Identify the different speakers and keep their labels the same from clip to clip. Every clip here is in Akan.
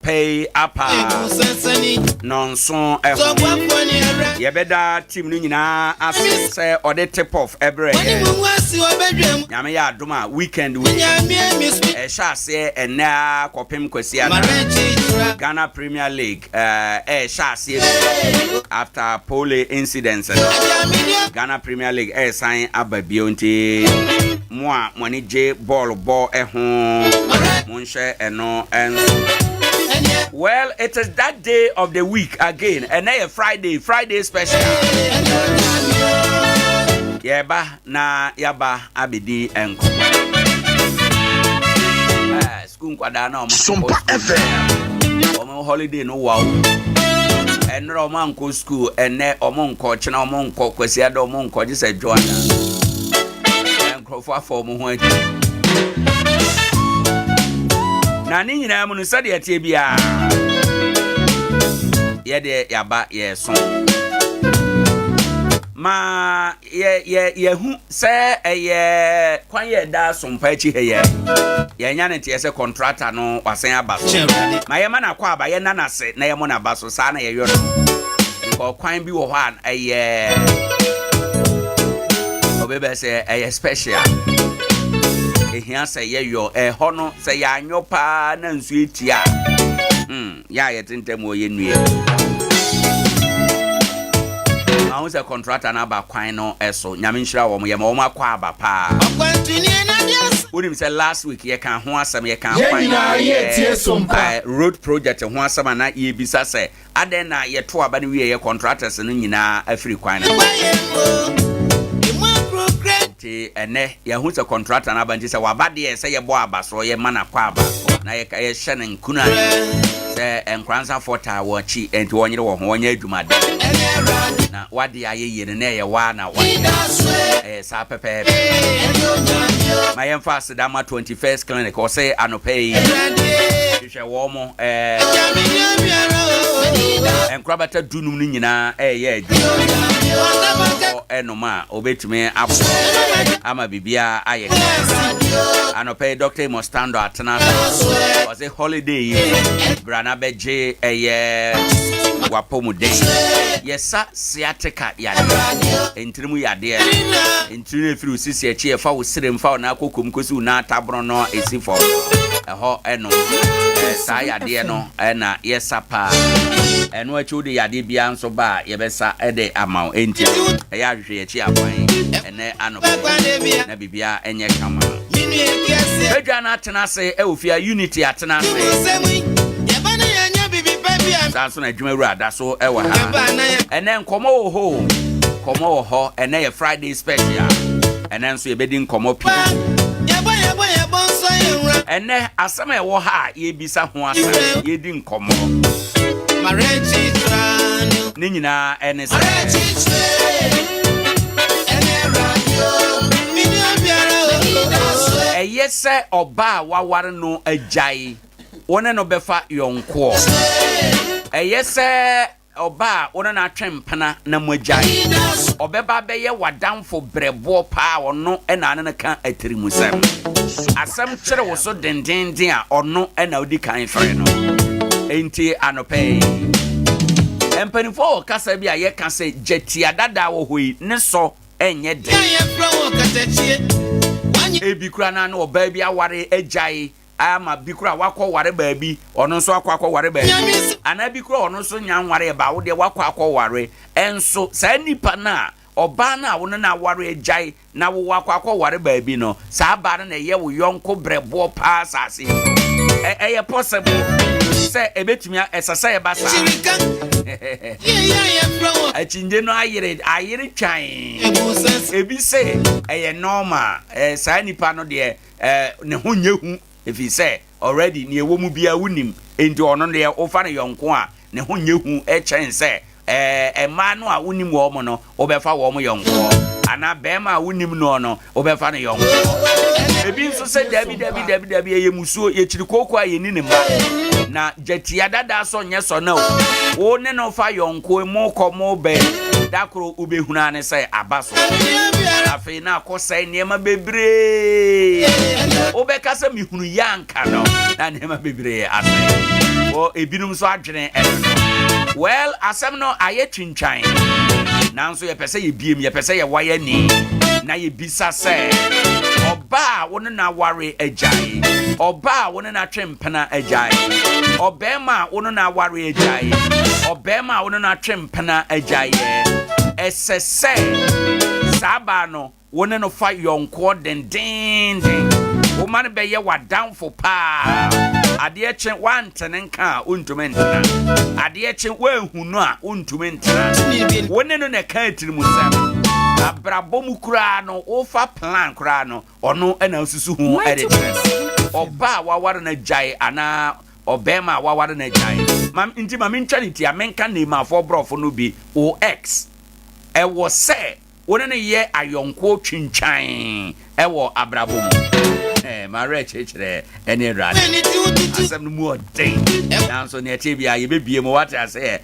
Speaker 1: pay apa nonso yebeda team no nyina ase say ode tip off every nyame ya adoma weekend we sha se ena kopem kwasia Ghana Premier League sha se after pole incidents Ghana Premier League sign ababio nti mo money j ball Monshe eno and well, it is that day of the week again, and a Friday special. Yeba na yaba abidi enko. School kwada na
Speaker 2: Sompa FM.
Speaker 1: Omo holiday no wow. Enro omo nko school ene omo nko chena omo nko kwesi ada omo nko jise joana. Enko for omo ho ati. Na ni nyina mu no sade atie bia ye de yaba ye so ma ye hu se ye kwan ye da Sompa echi he ye nya ne tie se contractor no wasen abaso ma ye ma na kwa aba ye na se na ye mo na abaso sa na ye yoro ko kwan bi wo ho an ye obebe se ye special ehia say yo hono say ya anyopa na nsu etia ya yetentem wo ye nue ma say contractor na ba kwan no eso nyame nhira wo mo ye ma wo makwa aba pa wonim say last week ye kan ho asem ye kan kwan road project ho asem na ye bisa say aden na ye to aba ne wie ye contractors no nyina afri kwan na ene ya hu se contractor na banji se wabade se ye bo abaso ye mana kwa aba na ye hye ne nkuna se Nkoranza 7Th wo chi enti wonyere wo ho wonya adwumade na wade aye yene na ye wa na wa sa pepe my emphasis da ma 21st clinic o say anope hwe wo mo Nkorabata dunum ni nyina ye adwuma enoma obetumi apo ama bibia aye anope doctor mostando atena was a holiday brana beje wapomu day yesa siatica yade entrimu yade entrinu firu sisi echi e fa wo sirem fa na akokom kosi na tabro no esifo eho eno sa yade no na yesa pa eno achu de yade bia nso ba yebesa ede amaw enti ya hwe echi akwan ene anope na bibia enye kama edwa na atena se ofia unity atena se sanso na adwuma wura da so ewa ha ene nkomo ho ene ye Friday special ene nso ye bedi nkomo pi ene asema ewo ha ye bisa ho asem ye di nkomo ni nyina ene se yese oba waware no ajai wona no befa yonko yese oba wona na atwempana na mwajai obeba beye wadamfo brebo pa ono na ne kan atirimusem asem kire wo so dendenden a ono na odi kan fere no enti anope empanifo kasa bi a ye kasa jetia dada wo hoi ne so enye de ebikura na no baabi aware ajai ama bikura wakọ ware baabi ono nso akọ ware baabi ana bikura ono nso nya ware ba wo de wakọ ware enso sa nipa na oba na wo na ware ajai na wo wakọ ware baabi no sa ba na ye wo yonko brebo pa asase eye possible say ebetumi esasa ye basa achinje no ayire twan ebi say eye normal sa nipa no de ne ho nyehu efi say already ne ewo mu bia wunim enti ono de ofa ne yonko a ne ho nyehu chen say ema no a wunim wo mo no obefa wo mo yonko ana bema wunim no no obefa ne yonko ebi nso say dabi ye musuo ye chiri koko a ye ni ne ma na jetia dada so nye so na wo ne no fa yonko mu komo be dakro ubehuna ne say abaso afi na akosai niema bebre obeka se mihunu yanka no na niema bebre ase o ebinum so adwene well asem no aye twintwan nanso ye pese ye biem ye pese ye waye ni na ye bisa se oba won na ware agyae oba won na twempena agyae obema won na ware agyae obema won na twempena agyae esese saba no won no fa yonko den o man be ye wa down for pa ade chen wantene nka untumentena ade chen wanhunu a untumentena wonne no na ka atirimu sam abrabom kura no ofa plan kura no ono na osusu hu editress oba waware na jai ana obema waware na jai mam nti mam ntwaniti amenka name afọ brofo no bi ox ewo se wonne ne ye ayonko twintwan ewo abrabom mare chechere ene rad asem no mu odin nanso ne tebia ye bebie mo what I say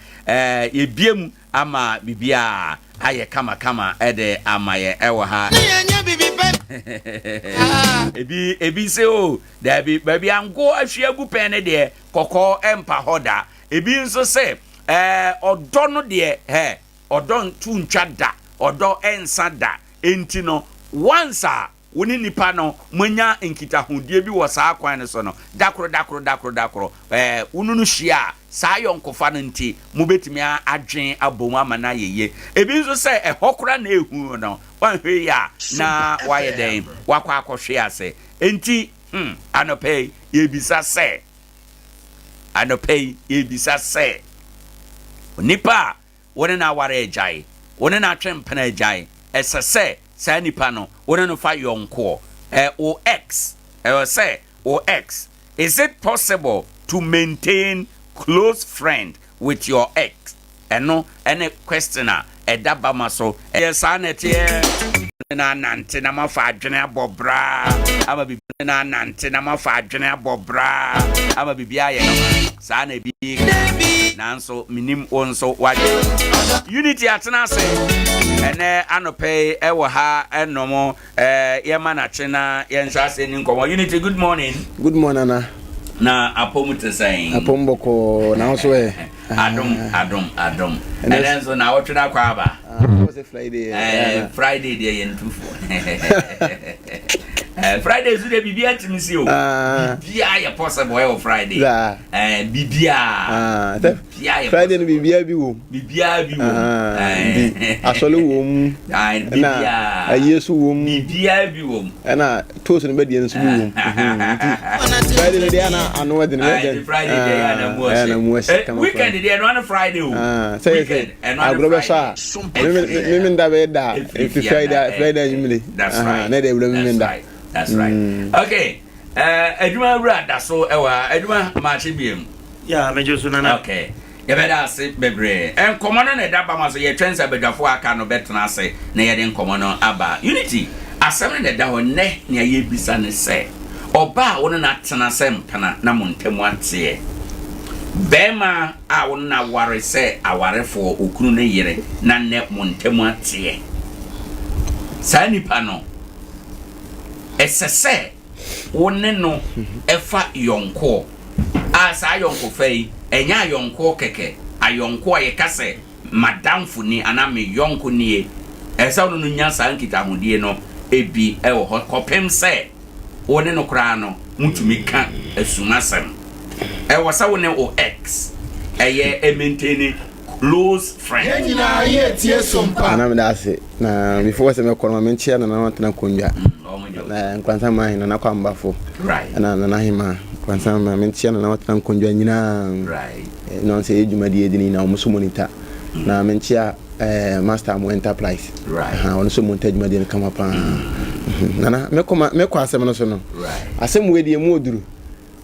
Speaker 1: ye biem ama bibia aye kama ede amaye ewo ha ebi se o da bi baby ango ahwiagu pen ne de kokko empa hoda ebi nso se odo no de odo ntwa da odo ensa da enti no once woni nipa no mwanya nkita hodie bi wo saa kwan ne so no dakro ununu hia saa yonkofa no nti mubetimi adwen abom amana yeye ebi nso se ehokora na ehu no wanhwe ya na waye den wakwa akohwe ase enti anopei yebisa se nipa woni na ware agyae woni na twempena agyae esese sa nipa no wona no fa yonko ox say ox is it possible to maintain close friend with your ex no any questioner edaba maso yes anete na nante na mafa adwene abobra ama bibi na nante na mafa adwene abobra ama bibi aye no sa na bi nanso minim onso waje unity atena se ene anope ewo ha enomo yema na chena yensa se ni nkomo unity good morning
Speaker 3: ana
Speaker 1: na apomute saying
Speaker 3: apomboko na so
Speaker 1: adom and so na wotwena kwa aba
Speaker 3: was a Friday
Speaker 1: Friday dey yentufo Friday is the bibia timisi o bibia ya possible o Friday bibia
Speaker 3: Friday no bibia bi wo asole wo mu
Speaker 1: bibia
Speaker 3: Yesu wo mu
Speaker 1: bibia bi wo
Speaker 3: na toast no bedi enso wo mu Friday no dey ana anu wede no
Speaker 1: Friday dey ana mo weekend dey no on Friday o
Speaker 3: weekend and on Friday me nda be da Friday yimile na dey bro me nda.
Speaker 1: That's right. Okay. Eduma brada so ewa eduma machi biem.
Speaker 4: Yeah, me just na.
Speaker 1: Okay. You better say bebre. En komono na da ba maso ye twensa bedwafo aka no betena ase na ye den komono aba. Unity. Asem na da ho ne na ye bisa ne se. Oba wona na tena sem pana na montemu ate. Bema a wona na ware se awarefo okunu ne yere na ne montemu ate. Sani pano esese wonne no efa yonko asa yonko fei enya yonko keke ayonko ayekase madamfu ni aname yonko nie esa no nya sa nkita hodie no ebi ewo kopem se wonne no kra no mutumi ka asumasem ewo sa wonne ox eye maintain close friend
Speaker 2: Adea Akye tie Sompa
Speaker 3: na me da se na before se me kono me nchia na na tena konja na Nkoranza mahina na kwa mbafo
Speaker 1: right
Speaker 3: na hima Nkoranza ma me nchia na tena konja nyina
Speaker 1: right
Speaker 3: no se ejumadi edini na omuso monita na me nchia master mo enterprise
Speaker 1: right
Speaker 3: ono so monta ejumadi kama pa na me kwa asem no so no
Speaker 1: right
Speaker 3: asem wedi emu oduru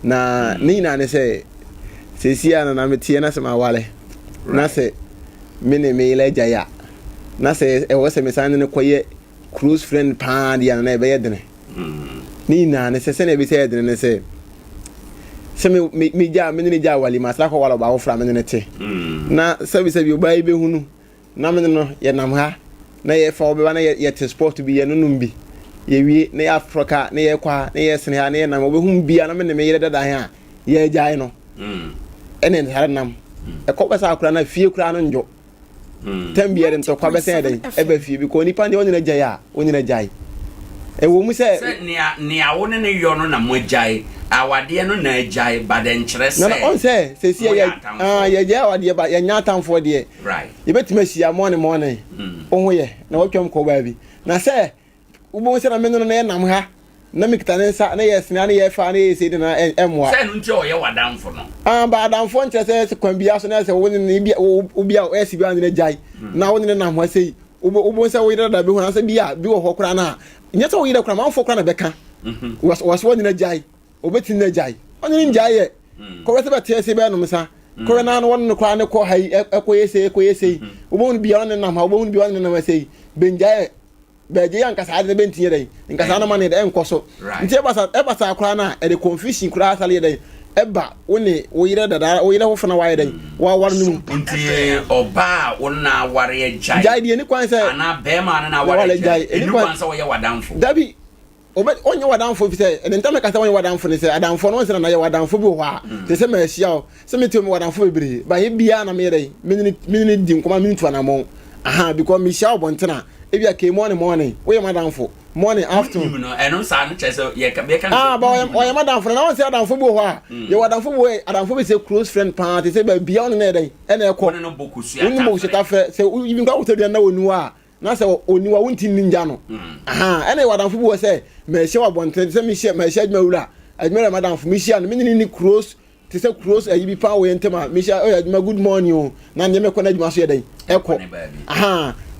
Speaker 3: na ni na ne se sia na me tie na se ma wale na se mene me ile jaya na se e wo se me san ne koye close friend pa dia na e be yedene ni na ne se na be se yedene ne se me ja me ne ja wali ma sa ko wala ba wo fra me ne te na se bi oba ibe hunu na me no ye nam ha na ye fa obe na ye te sport bi ye no numbi ye wi na ye Africa na ye kwa na ye sene ha na ye nam obe hum bia na me ne me yere dada ha ye jai no ene ntare nam e ko besa akura na fie kura no njo tambia den to kwa besa den e ba fie bi ko nipa ne onina jai a onina jai e wo mu se
Speaker 1: ne awone ne yo no na mo jai awade no na jai ba den kire se
Speaker 3: na on se si ya jai awade ba ya nya tamfo de
Speaker 1: right
Speaker 3: ye betima sia morning on ye na watwam ko ba bi na se ubo se na me no na nam ha na mikita ne nsa na yes na ye fa na ye se de na emwa
Speaker 1: se no nti o ye wadamfo no
Speaker 3: ba adamfo nche se kwan bia so na se woni ne bia obi a esi bia ne jai na woni ne nam ha sei ubo se wo yira da bi ho na se bia bi wo hokora na nya se wo yira kora ma mfo kora na beka was woni ne jai obeti ne jai oni ne jai ye ko wese ba tie se be no msa ko na no woni kora ne ko hai ekoyese ubo ni bia ne nam ha ubo ni bia ne nam sei benjai beje yanka sa de bentie dai nka sa na ma ne de enkoso ntie ebasa akra na e de confusion kra sale dai eba woni wo yire dada wo yire ho fana wa dai wa war nu
Speaker 1: ntie oba wona ware
Speaker 3: jai de ni kwan se
Speaker 1: ana be ma na ware jai eni kwan se wo ye wadamfo
Speaker 3: dabi onye wadamfo fi se e ntame ka se onye wadamfo ni se adamfo no se na ye wadamfo bi ho a se se ma hia o se me tumi wadamfo bebre ba ye bia na me dai minini di nkoma mintu anamon because me hia obontena ebia ke morning we madamfo morning afternoon
Speaker 1: no eno sa no chese ye ka be kan
Speaker 3: ba o ye madamfo na won se adamfo bo ho a ye wadamfo bo adamfo be se close friend party se ba bia on na dey ena ekọ
Speaker 1: no bokusu ya
Speaker 3: ta mo se ta fe se even gba wotadu na wonu a na se oniwa wonti ninja no ena wadamfo bo se me hye wabonte se me hye adwuma adwuma madamfo me hye no me ni close te se close ayi bi pa we ntema me hye adwuma good morning o na ne me kọ na adwuma so ye dey ekọ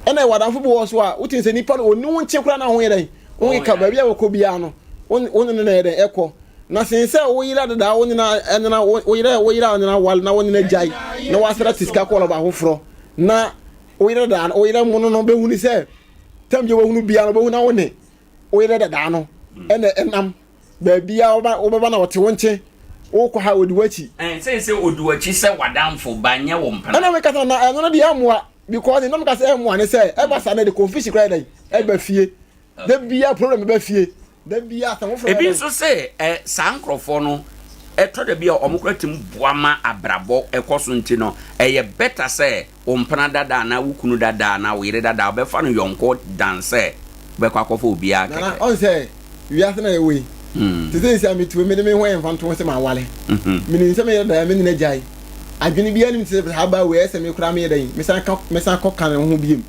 Speaker 3: ena wadamfo bo so a utin se nipa no onu nche kura na ho yedai won ka ba bia woko bia no won ne na yedai eko na sense wo yira dada won na enna wo yira na wal na won na jai na wasra tiska ko lo ba hofro na wo yira dada wo yira mo no be huni se tam je wo hunu bia no be huna won ne wo yira dada no ena enam ba bia wo ba na wote wonche wo ko ha odi wachi
Speaker 1: se odi wachi se wadamfo banya wo mpana
Speaker 3: ana we ka na no de amua because no make say emu ane say e ba sa na de confish cry dai e ba fie da bia problem ba fie da bia sa wo fro
Speaker 1: e bi so say sankrofo no e to da bia omokratim boama abrabo e koso nti no e ye better say o mpana dada na wukunu dada na we re dada be fa no yonko dan say be kwa kofo obi aka
Speaker 3: na on say wi asa na e we te say me tu me me ho en fanto se ma wale me ni se me da me ni na jai adwene bia nim se haba we ese me kura me den me san ko kan ho biem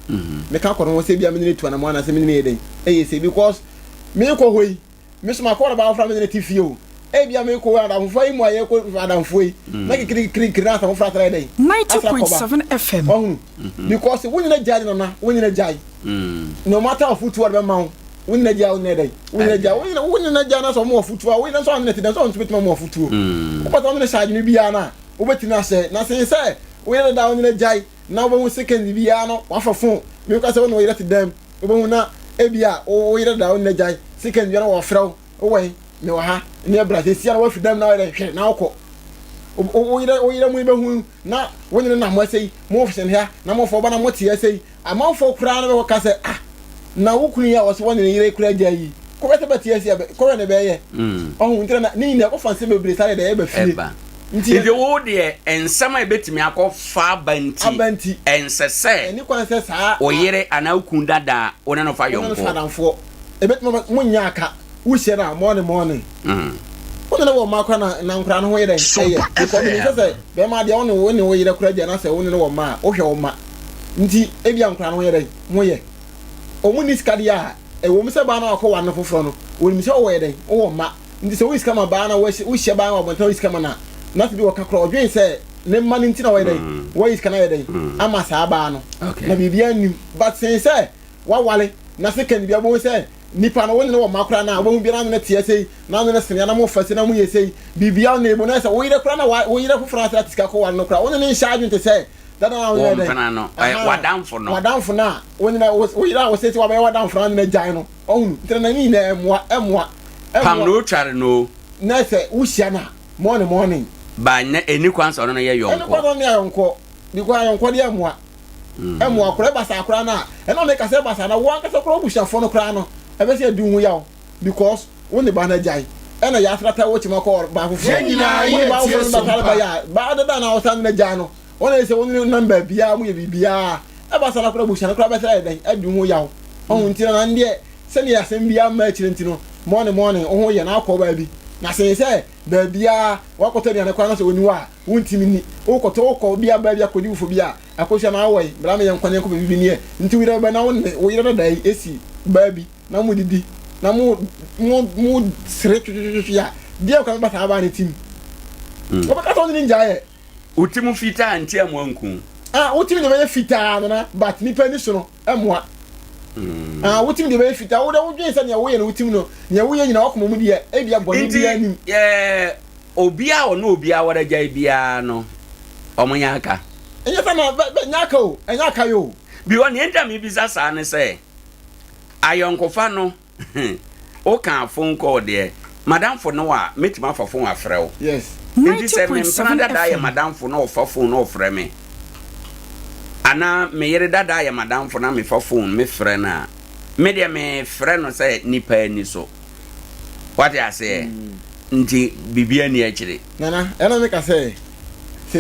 Speaker 3: me kan ko no se bia me ni tu na mo na se me ni den se because me ko hoi me so ma ko ba fra me ni tifio bia me ko ada ho foi mo aye ko ada foi na kiri na sa ho fra tra den
Speaker 2: 90.7 FM
Speaker 3: because woni na jai na woni na jai no matter of footwork be ma woni na jai woni den woni na jai na so mo footwork woni na so na ti na so ntumi mo footwork o pa so me charge ni bia na obeti na se we yere da woni jai na wo second bia no wa fafon me ka se wo no yere ti dem obo na ebia o yere da woni jai second bia na wo frew o we me wa ha ne bra se sia na wo fi dem na yere hwe na okọ o yere mu be hu na woni na mo sei mo ofisen ha na mo fo ba na mo tie sei ama fo kura na be ka se na wo kunu ya wo se woni yere kura jai ko be te be tie sei ko ne be ye ohun ntira na ni ne ko fanse be bre sare da e be fie
Speaker 1: nti wo de ensama ebetimi akọfa banti ensese
Speaker 3: eni kwan se saa
Speaker 1: oyere anakun dada one no fa yonko
Speaker 3: fadanfo ebetimi munya aka wo hye na morning wona wo makwa na nkra no ho yere eye because ni se be ma de woni wo yere kura je na se woni wo ma wo hwe wo ma nti ebia nkra no ho yere mo ye omuni skadi a e wo mi se ba na akọ wan foforo no woni mi se wo yere wo ma nti se wo iskama ba na wo hye ba wa bonta wo iskama na to be waka kro odwen say ne mani ntina wa dey wa is kana dey ama sa ba no na bibia nim but say wa wale na second bia bo say nipa no woni no makra na wo bia na tie say na no sene na mo fase na mo ye say bibia na ebo na say wo yire kra na wo yire fu France atika ko wa no kra woni ne charge nte say dada na wo dey
Speaker 1: no wadamfo
Speaker 3: na woni na wo yire wo say ti wa be wadamfo na na jai no ohun ntina na ni na emwa
Speaker 1: pam no tware no
Speaker 3: na say wo hia na morning
Speaker 1: ba na eni kwanso no ye yonko
Speaker 3: eni kwanso no ye yonko biko yonko de emwa kura basa kura na eno me ka se basa na wo anka se kura busha fo no kura no e be se du hu yawo because woni ba na jai ena ya afrata wo chima ko ba fu
Speaker 4: nyina
Speaker 3: ye ba fu ba ya ba da na osan na ja no wona se woni number bia mu ye bibia e ba sala kura busha na kura ba try den adu ho yawo ohun ti na ndie se ne asem bia ma chire ntino morning ohun ye na akọ ba bi na se ba bia wakoto ne na kwa na se woni wa wuntimi ni ukoto bia ba bia kodi ufo bia akosha na awai bra me yankwane ko bibi ni nti wira ba na wo yira da esi ba bi na mu didi na mu sere ya dia ko ba ta ba ni tim ko ba ka to ni njaye
Speaker 1: utimu fita anti amwanku
Speaker 3: utimi de be fita na but ni pani so no emwa utimi de be fita wo da wo dwen se ne wo ye no utimi no ne wo ye nyina wo komo mu de e bia boni bia ni
Speaker 1: obia o no obia wada jai bia no omunya aka
Speaker 3: enye fa na nyaka o enyaka yo
Speaker 1: bi won enta mi bisa sa ne se ayonkofa no o kan phone call de madam for no a metima fa phone afrɛ o
Speaker 3: yes
Speaker 1: nti se me mpana da ya madam for no fa phone no frɛ me ana me yere dada ya madam for na me fa phone me frɛ na me de me frɛ no se nipa ni so what I say nti bibia ni akire
Speaker 3: nana ena me ka se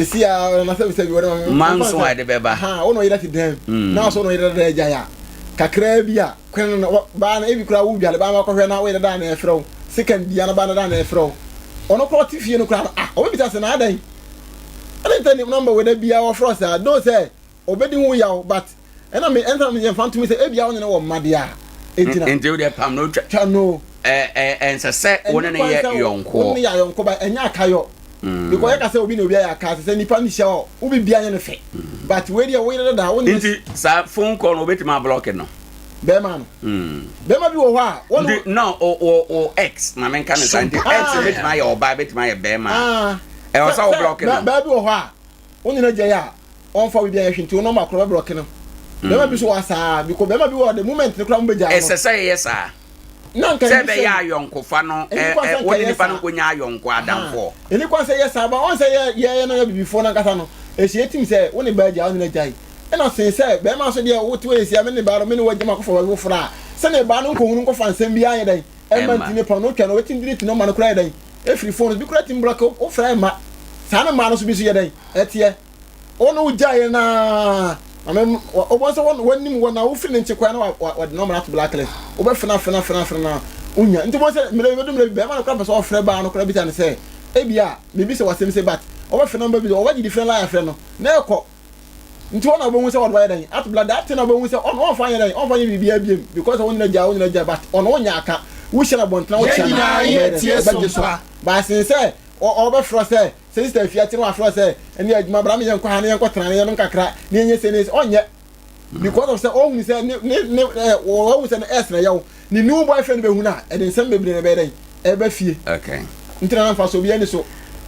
Speaker 3: sia na se bi wona
Speaker 1: man so ade beba
Speaker 3: ono yira ti dem na so ono yira da ja ya kakra bia kwen ba na ebi kura wu bia le ba ma ko hwe na we da na efro second bia na ba na da na efro ono ko ti fie no kura o bi ta se na adan ene tani number we da bia wo fro sa do say obedi hu ya but ena me enter me fan to me say e bia wona na wo madia etina
Speaker 1: enti we dey pam no
Speaker 3: twa no
Speaker 1: ensese wona na ye yonko
Speaker 3: wona ya yonko ba enya akayo because you can say obi na obi aka say nipa ni sha obi bia nya no fe but we dey we da wona
Speaker 1: nti sa phone call no betima block no
Speaker 3: be ma no be ma bi wo ha wona
Speaker 1: no o x na men kan say nti x betima ye oba betima ye be ma e o sa o block no
Speaker 3: be bi wo ha wona na je ya on fa we bia ye hwenti no ma kro block no be ma bi so wasa because be ma bi wo the moment ne kra mo be ja no
Speaker 1: esese yes a nanka sebe ya ayonkofa no woni nipa no konya ayonko adamfo
Speaker 3: eni kwa say yes aba on say ye no ya bibifo na kasa no ehie tim say woni ba ja on na jai e na say be ma so de wotu esi ame ne ba ro me ne wajima ko fa wo fra se ne ba no ko hunu ko fa nsem bi aye dai e man tini pa no twa no wetin delete no ma no kra dai e free phone bi kra tim block o fra ma sa na ma no so bi so ye dai etie ono jai na ame obonso wonnim wona wo fi ne nchekwa na wa no ma to blacklist wo be fena unya nti bonse me be ma no kra person ofre ba no kra bi tan se e bia me bi se wasem se bat wo be fena ba bi wo wa di different line afre no na ekọ nti wona bo hu se wo do dan at blood that na bo hu se on fa yan on fa yan bibia biem because won na ja but on wonya aka wo hye bon tena wo hye ba sin se o be fro se sister fiati no afro se eni adwuma bra me yenkwa ha ne yenkwa tena ne yen kakra ne yenye se ne onye because of say ohun se ne wo hu se ne s na yawo ni new boyfriend be hu na e den sem bebre ne be den e ba fie
Speaker 1: okay
Speaker 3: ntina na fa so bia ni so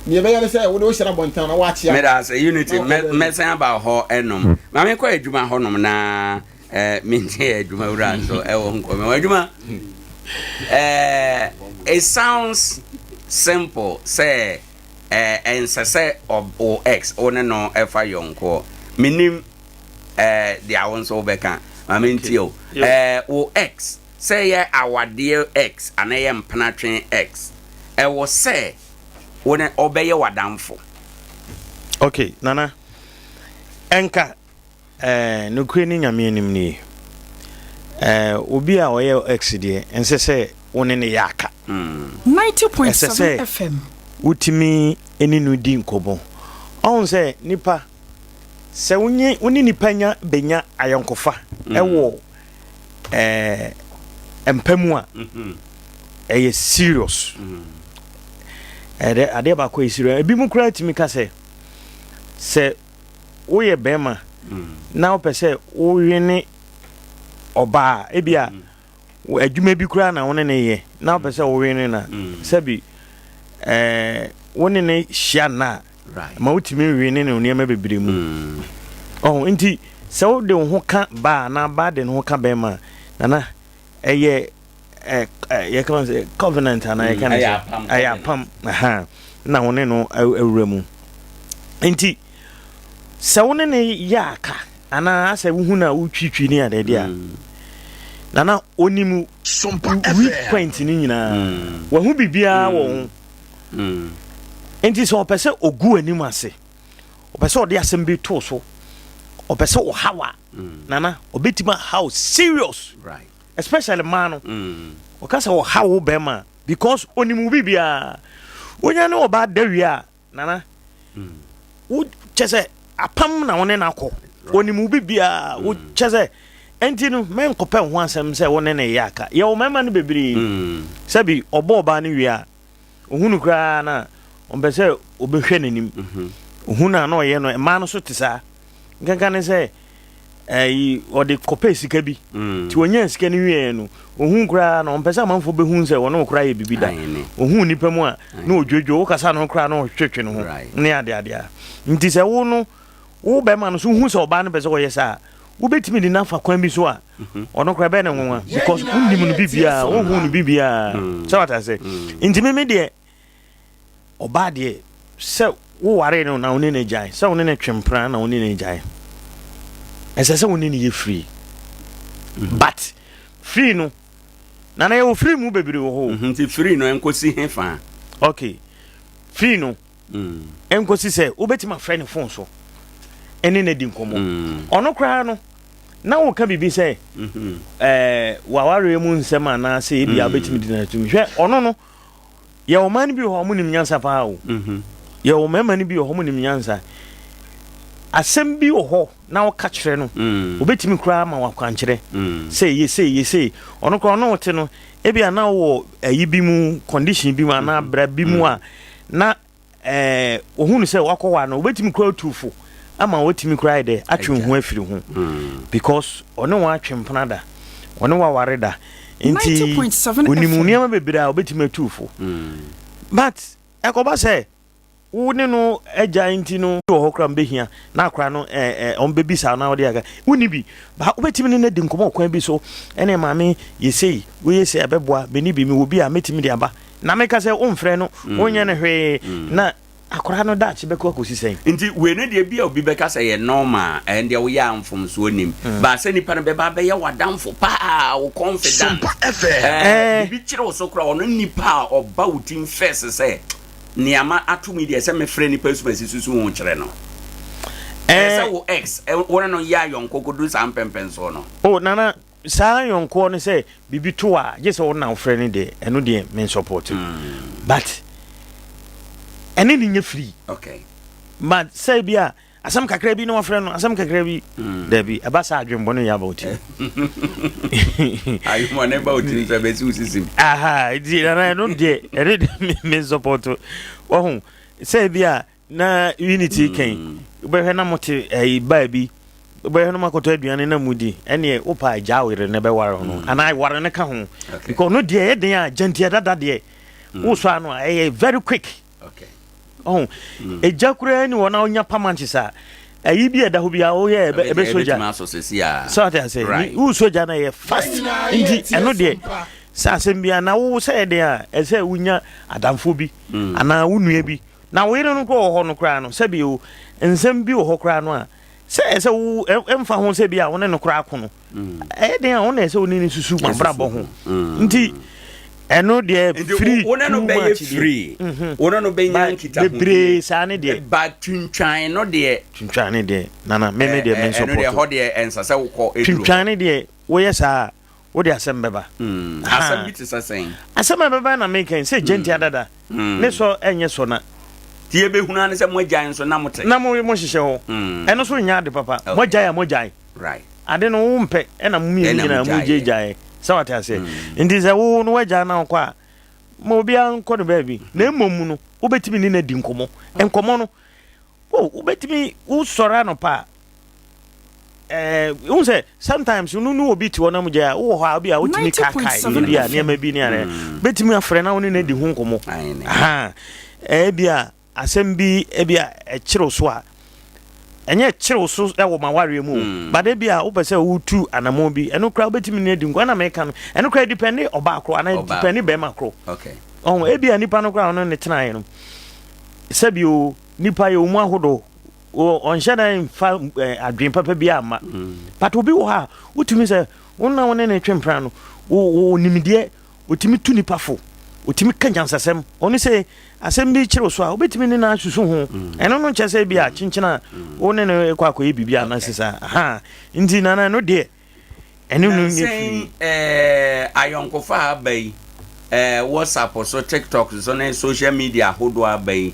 Speaker 3: ne be yale se wo de wo hyira bontan na wa chia
Speaker 1: me da say unity mesen about ho enom ma me kwa adwuma ho nom na me ntie adwuma wura so e wo nko me adwuma it sounds simple say ensese o x one no efa yonko minim dia won so beka ma mentio o x say ya awade x anaye mpanatwen x wo say one obeye wadamfo
Speaker 4: okay nana enka nokwe ni nyame anim ni obi a oye x die ensese one ne yaka
Speaker 2: 90.7 FM
Speaker 4: utimi eninu di nkobo on se nipa se woni nipa nya benya ayonkofa ewo empamu a eye serious ade ba ko serious ebi mu kura timi ka se wo ye bema na o pese wo wene oba ebia adwuma bi kura na woni ne ye na o pese wo wene na sabi woni ne hia na ma utimi wene ne oniema bebre mu nti se wo de ho ka ba na ba de ho ka be ma na eye ye kan say covenant na ye kan ayapam na woni no awura mu nti se woni ne yaka ana ase wo hu na utwitwi ni ade dia na onimu weak point ni nyina wo hu bibia wo enti so opese ogu anim ase opese ode asem bi to so opese wo hawa nana obetima how serious
Speaker 1: right
Speaker 4: especially man o kasa wo hawo bema because onimu bibia wonya ne oba dawia nana wo chese apam na wone na akọ onimu bibia wo chese enti no men kopɛ ho asɛm sɛ wone ne yaka ye o mema no bebiri sabi obo ba ne wia ohunu kra na ombe sɛ obehwɛ nanim ohunu na ɔyɛ no ma no so te saa nkanka ne sɛ ɔde kopɛ sika bi ti wonya sika ne wie no ohun kra na ompe sɛ amanfo behun sɛ wɔn kra yɛ bibi da ohun nipa mu a na odwodwo wo kasa no kra na ɔhwetwe no ho ne ade nti sɛ wo no wo bɛ ma no so hu sɛ ɔba no pɛ sɛ ɔyɛ saa wo betimi di nafa kwan bi so a ɔno kra bɛ ne nwanwa because undim no bibia ohun no bibia sɛ wata sɛ nti me de ɔba de sɛ wo ware no na wo ne gyae sɛ wo ne twempra na wo ne gyae ɛsɛ sɛ wo ne yɛ free but free no na ye free mu bebiri wo ho
Speaker 1: nti free no enkosi hefa
Speaker 4: okay free no enkosi se obetima frɛ ne phone so ene na di nkomo ono kra no na wo ka bibi se wa ware mu nsɛm ana se ebi abetimi di na tumi hwɛ ono no ye o man bi ho mu nim nyansa pa o ye o mema ni bi ho mu nim nyansa asɛm bi wo ho na wo ka kyerɛ no obetimi kra ma wa kwankyerɛ say ono kra no wote no ebia na wo ayi bi mu condition bi mu na bra bi mu a na ohunu sɛ wakɔwa no obetimi kra tufo ama wotimi kra ide atwe ho afiri ho because ono wa atwempana da ono wa ware da nti onimu niam bebira obetimi atufo but ekoba sɛ wone no agya nti no wo hokra mbehia na akra no on bebisa na wode aga woni bi ba obetimi ne di nkomo kwan bi so ene maame yesei wo yesei abeboa beni bi mi wo bi a metimi de aba na meka sɛ omfrɛ no wonya ne hwe na akra no da chebeko akosi sen
Speaker 1: nti we ne de bia obi beka sɛ ye normal and de wo ya amfom so onim ba sɛ nipa no beba be ye wadamfo pa wo confident bi kire wo so kra wo nipa oba wutim first sɛ niama atumi de se me frɛ ni pesumasi susu won kyerɛ no sɛ wo ex wona no ya yonko kodu sam pempen so no
Speaker 4: oh nana saa yonko no sɛ bibi to a je sɛ wona wo frɛ ni de eno de men support but ene ni nya free
Speaker 1: okay
Speaker 4: but sɛ bia asam kakra bi no wo frɛ no asam kakra bi da bi aba sa adwembo no ya ba oti
Speaker 1: ayi mo ne ba oti so be si usisim
Speaker 4: aha di na no de ene de men support wo sɛ bia na unity kan be na mote ba bi be no makoto aduane na mudi ene opa agya were ne be ware no ana ware ne ka ho because no de ye den a gentia dada de wo so ano very quick
Speaker 1: okay
Speaker 4: ejakura ni wona onya pamanchi sa ayi bi eda ho bia o ye ebe soja so ata say u soja na ye fast ndi eno de sa asem bia na wo say de a ese wunya adamfo bi ana wunua bi na wo yire no ko ho no kra no se bi o ensem bi wo ho kra no a se ese wo emfa ho se bia wo ne no kra ko no de a wo na ese wo ni susu ma brabo ho ndi eno de free
Speaker 1: wona no be free wona no be nyankita
Speaker 4: be bre sa ne de
Speaker 1: ba twintwan no de
Speaker 4: nana me de men support
Speaker 1: eno de ho de ensase wo ko eduro
Speaker 4: twintwan de wo yesa wo de asem beba
Speaker 1: asem bi tsasen
Speaker 4: asem beba na make say genti adada ne so enye so na
Speaker 1: tie be hunu ane se mo agyan so na mote
Speaker 4: na mo hihye ho eno so nya de papa mo agyan
Speaker 1: right
Speaker 4: ade no wo mpe ena mo mi nyina mo gyan sawate ase ndi ze wo no waja na kwa mo bia nko no baby na emom no obetimi ni na di nkomo enkomo no obetimi wo sora no pa wo say sometimes no obi ti wona mo ja wo ha bia wo timi kakai bia ne ma bi ne are betimi afre na wo ne na di hu nkomo aha bia asem bi bia ekiro so a enye kire so wo ma ware mu ba de bia wo pese wo tu anamo bi eno kra betimi ne di nkwa na meka no eno kra depend oba akro ana depend be makro
Speaker 1: okay
Speaker 4: bia nipa no kra no ne tenae no sabio nipa ye omu ahodo on shada infa adwen papa bia ama but obi wo ha wotumi se wona wona ne twempra no wo nimdeɛ otimi tu nipa fo otimi kanyansasɛm ɔno sɛ asɛm bi kyerɛ so a obetimi ne na susu ho ɛno no kyɛ sɛ bi a kyenkyena wo ne ne kɔ akɔyɛ bibia na sesa ha nti nana no de ɛno no
Speaker 1: ni ayonkofa abai WhatsApp so TikTok so ne social media hodo abai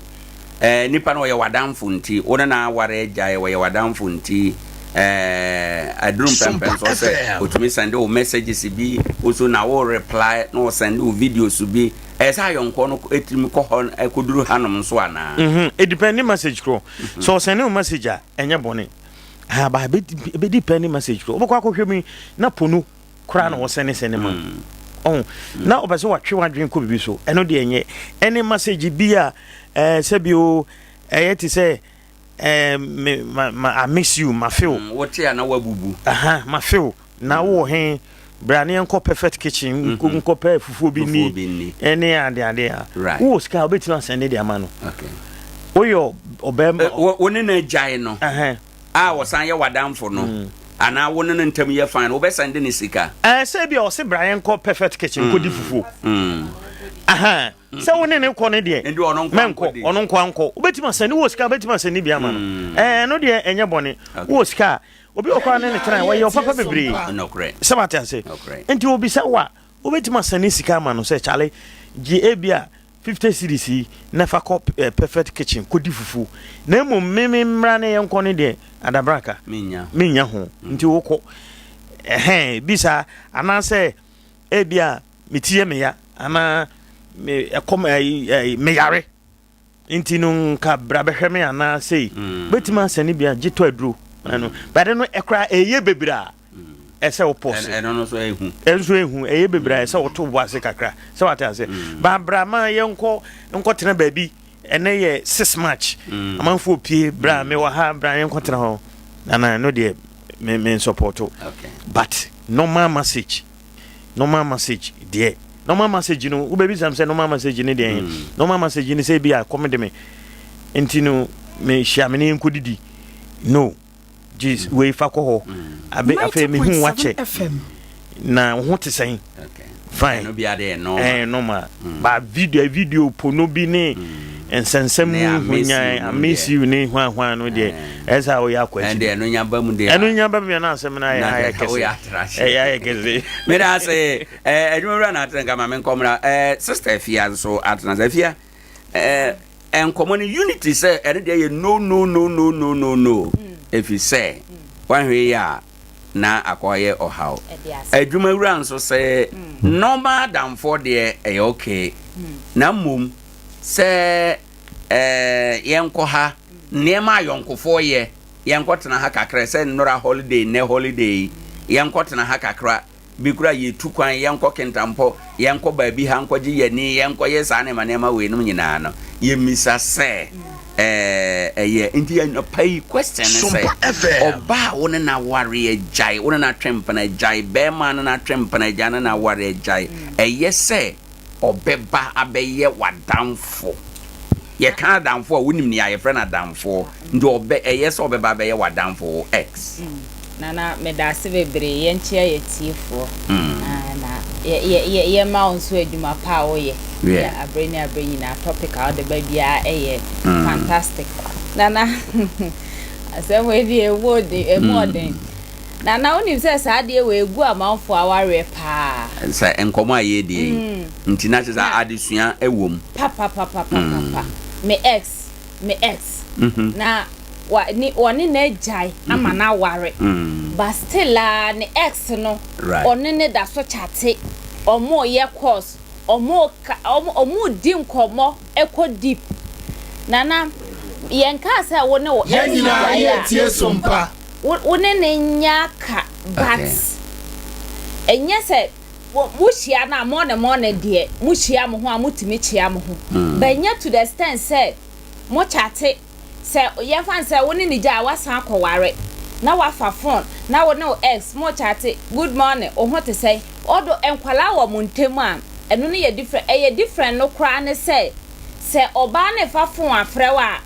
Speaker 1: nipa no yɛ wadamfo nti wo ne na aware agyae wo yɛ wadamfo nti adrum pempen so say otumi send o messages bi also na wo reply no send o videos bi esa yonko no etimi ko hon ekoduru hanom so ana
Speaker 4: it depend message kro so send o message a enye bone ha ba be depend message kro obokwa kohwe mi na ponu kra na wo send ma na obese wa twe wadwen ko bibi so eno de enye any message bi a sebio ti say I miss you, my feel.
Speaker 1: What ya na wabubu?
Speaker 4: My feel. Na wo hen brani enko perfect kitchen, nko pe fufu bi ni. Ene ade.
Speaker 1: Right.
Speaker 4: Wo ska obeti na send the amano.
Speaker 1: Okay.
Speaker 4: Oyo obem
Speaker 1: woni na jai no. Wo san ye wadamfo no. Ana woni na ntam ye fan, wo be send ni sika.
Speaker 4: Se bia o se brani enko perfect kitchen ko di fufu. Se woni ne ko ne de menko ono nko anko obetima sani wo sika obetima sani bia ma no no de enye bone wo sika obi okwa ne tran wa ye papa bebre
Speaker 1: no correct
Speaker 4: se mate se enti obi sa wa obetima sani sika ma no se chale gi ebia 50 cedis na fa ko perfect kitchen ko di fufu na mo meme mra ne yenko ne de adabraka menya ho nti wo ko bisa ana se ebia mitie me ya ana me me yare inti no ka brabehwe me ana sei betima sani bia gito aduro ano bade no ekra eye bebira ese wo pose
Speaker 1: eno no so ehu
Speaker 4: eye bebira ese wo to boase kakra se wata ase ba brama ye nko tena baabi ene ye 6 match amanfo pie bra me wa ha bra ye nko tena ho ana no de me support
Speaker 1: okay
Speaker 4: but normal message there normal message no wo baby sam say normal message ni dey normal message ni say bia come de me entino me hia me ne nkodidi no jis we fa ko ho abe afa me hu wache na ho te sen
Speaker 1: okay
Speaker 4: fine
Speaker 1: no bia dey no
Speaker 4: normal ba video pono bi ne ensensem hunya miss you ne hwan no dey esa o ya kwachi
Speaker 1: and eno nya ba mu dey
Speaker 4: eno nya ba me na asem na ya kese ya kese
Speaker 1: me da say edwura na atrenga ma me nkomra sister Afia so atna Afia enkomo ni unity say ene dey no if you say one way ya na akoye ohaw edwuma wura nso say normal than for there okay na mum se yenko ha nema yonkofo ye yenko tena ha kakra se nora holiday yenko tena ha kakra bikura ye tukwan yenko kentampo yenko baabi ha nko gi yeni yenko ye sa ne manema we num nyina no ye misa se ye nti ya pai question say oba wona na ware jai wona na twempa na jai be man na twempa na jana na ware jai ye se obeba abeye wadamfo ye kan adamfo wonim ni aye friend adamfo ndo obe yes obeba abeye wadamfo x
Speaker 5: nana medase bebre ye nchia ye tifo na ye ma onso adwuma pa wo ye ya abreni na topic out the baby a fantastic nana asem we di e modern nana onim se sa de we egu amanfo aware pa
Speaker 1: sa enkomo aye die nti na se adesua ewom
Speaker 5: pa me ex na woni na jai ama na ware but still ne ex no oni ne da so chate omo ye course omo di nkomo eko deep nana yenka sa woni wo
Speaker 6: nyina ye tie sompa
Speaker 5: woni ne nyaka but enye se mushia na mo ne de mushia mo ho amutimi chia mo ho banya to the extent say mo chate say ye fan say woni ni ja wasan akoware na wafa phone na woni ex mo chate good morning o ho te say odo enkwala wo montemu a eno ne ye different no kra ne say oba ne fa phone afrewa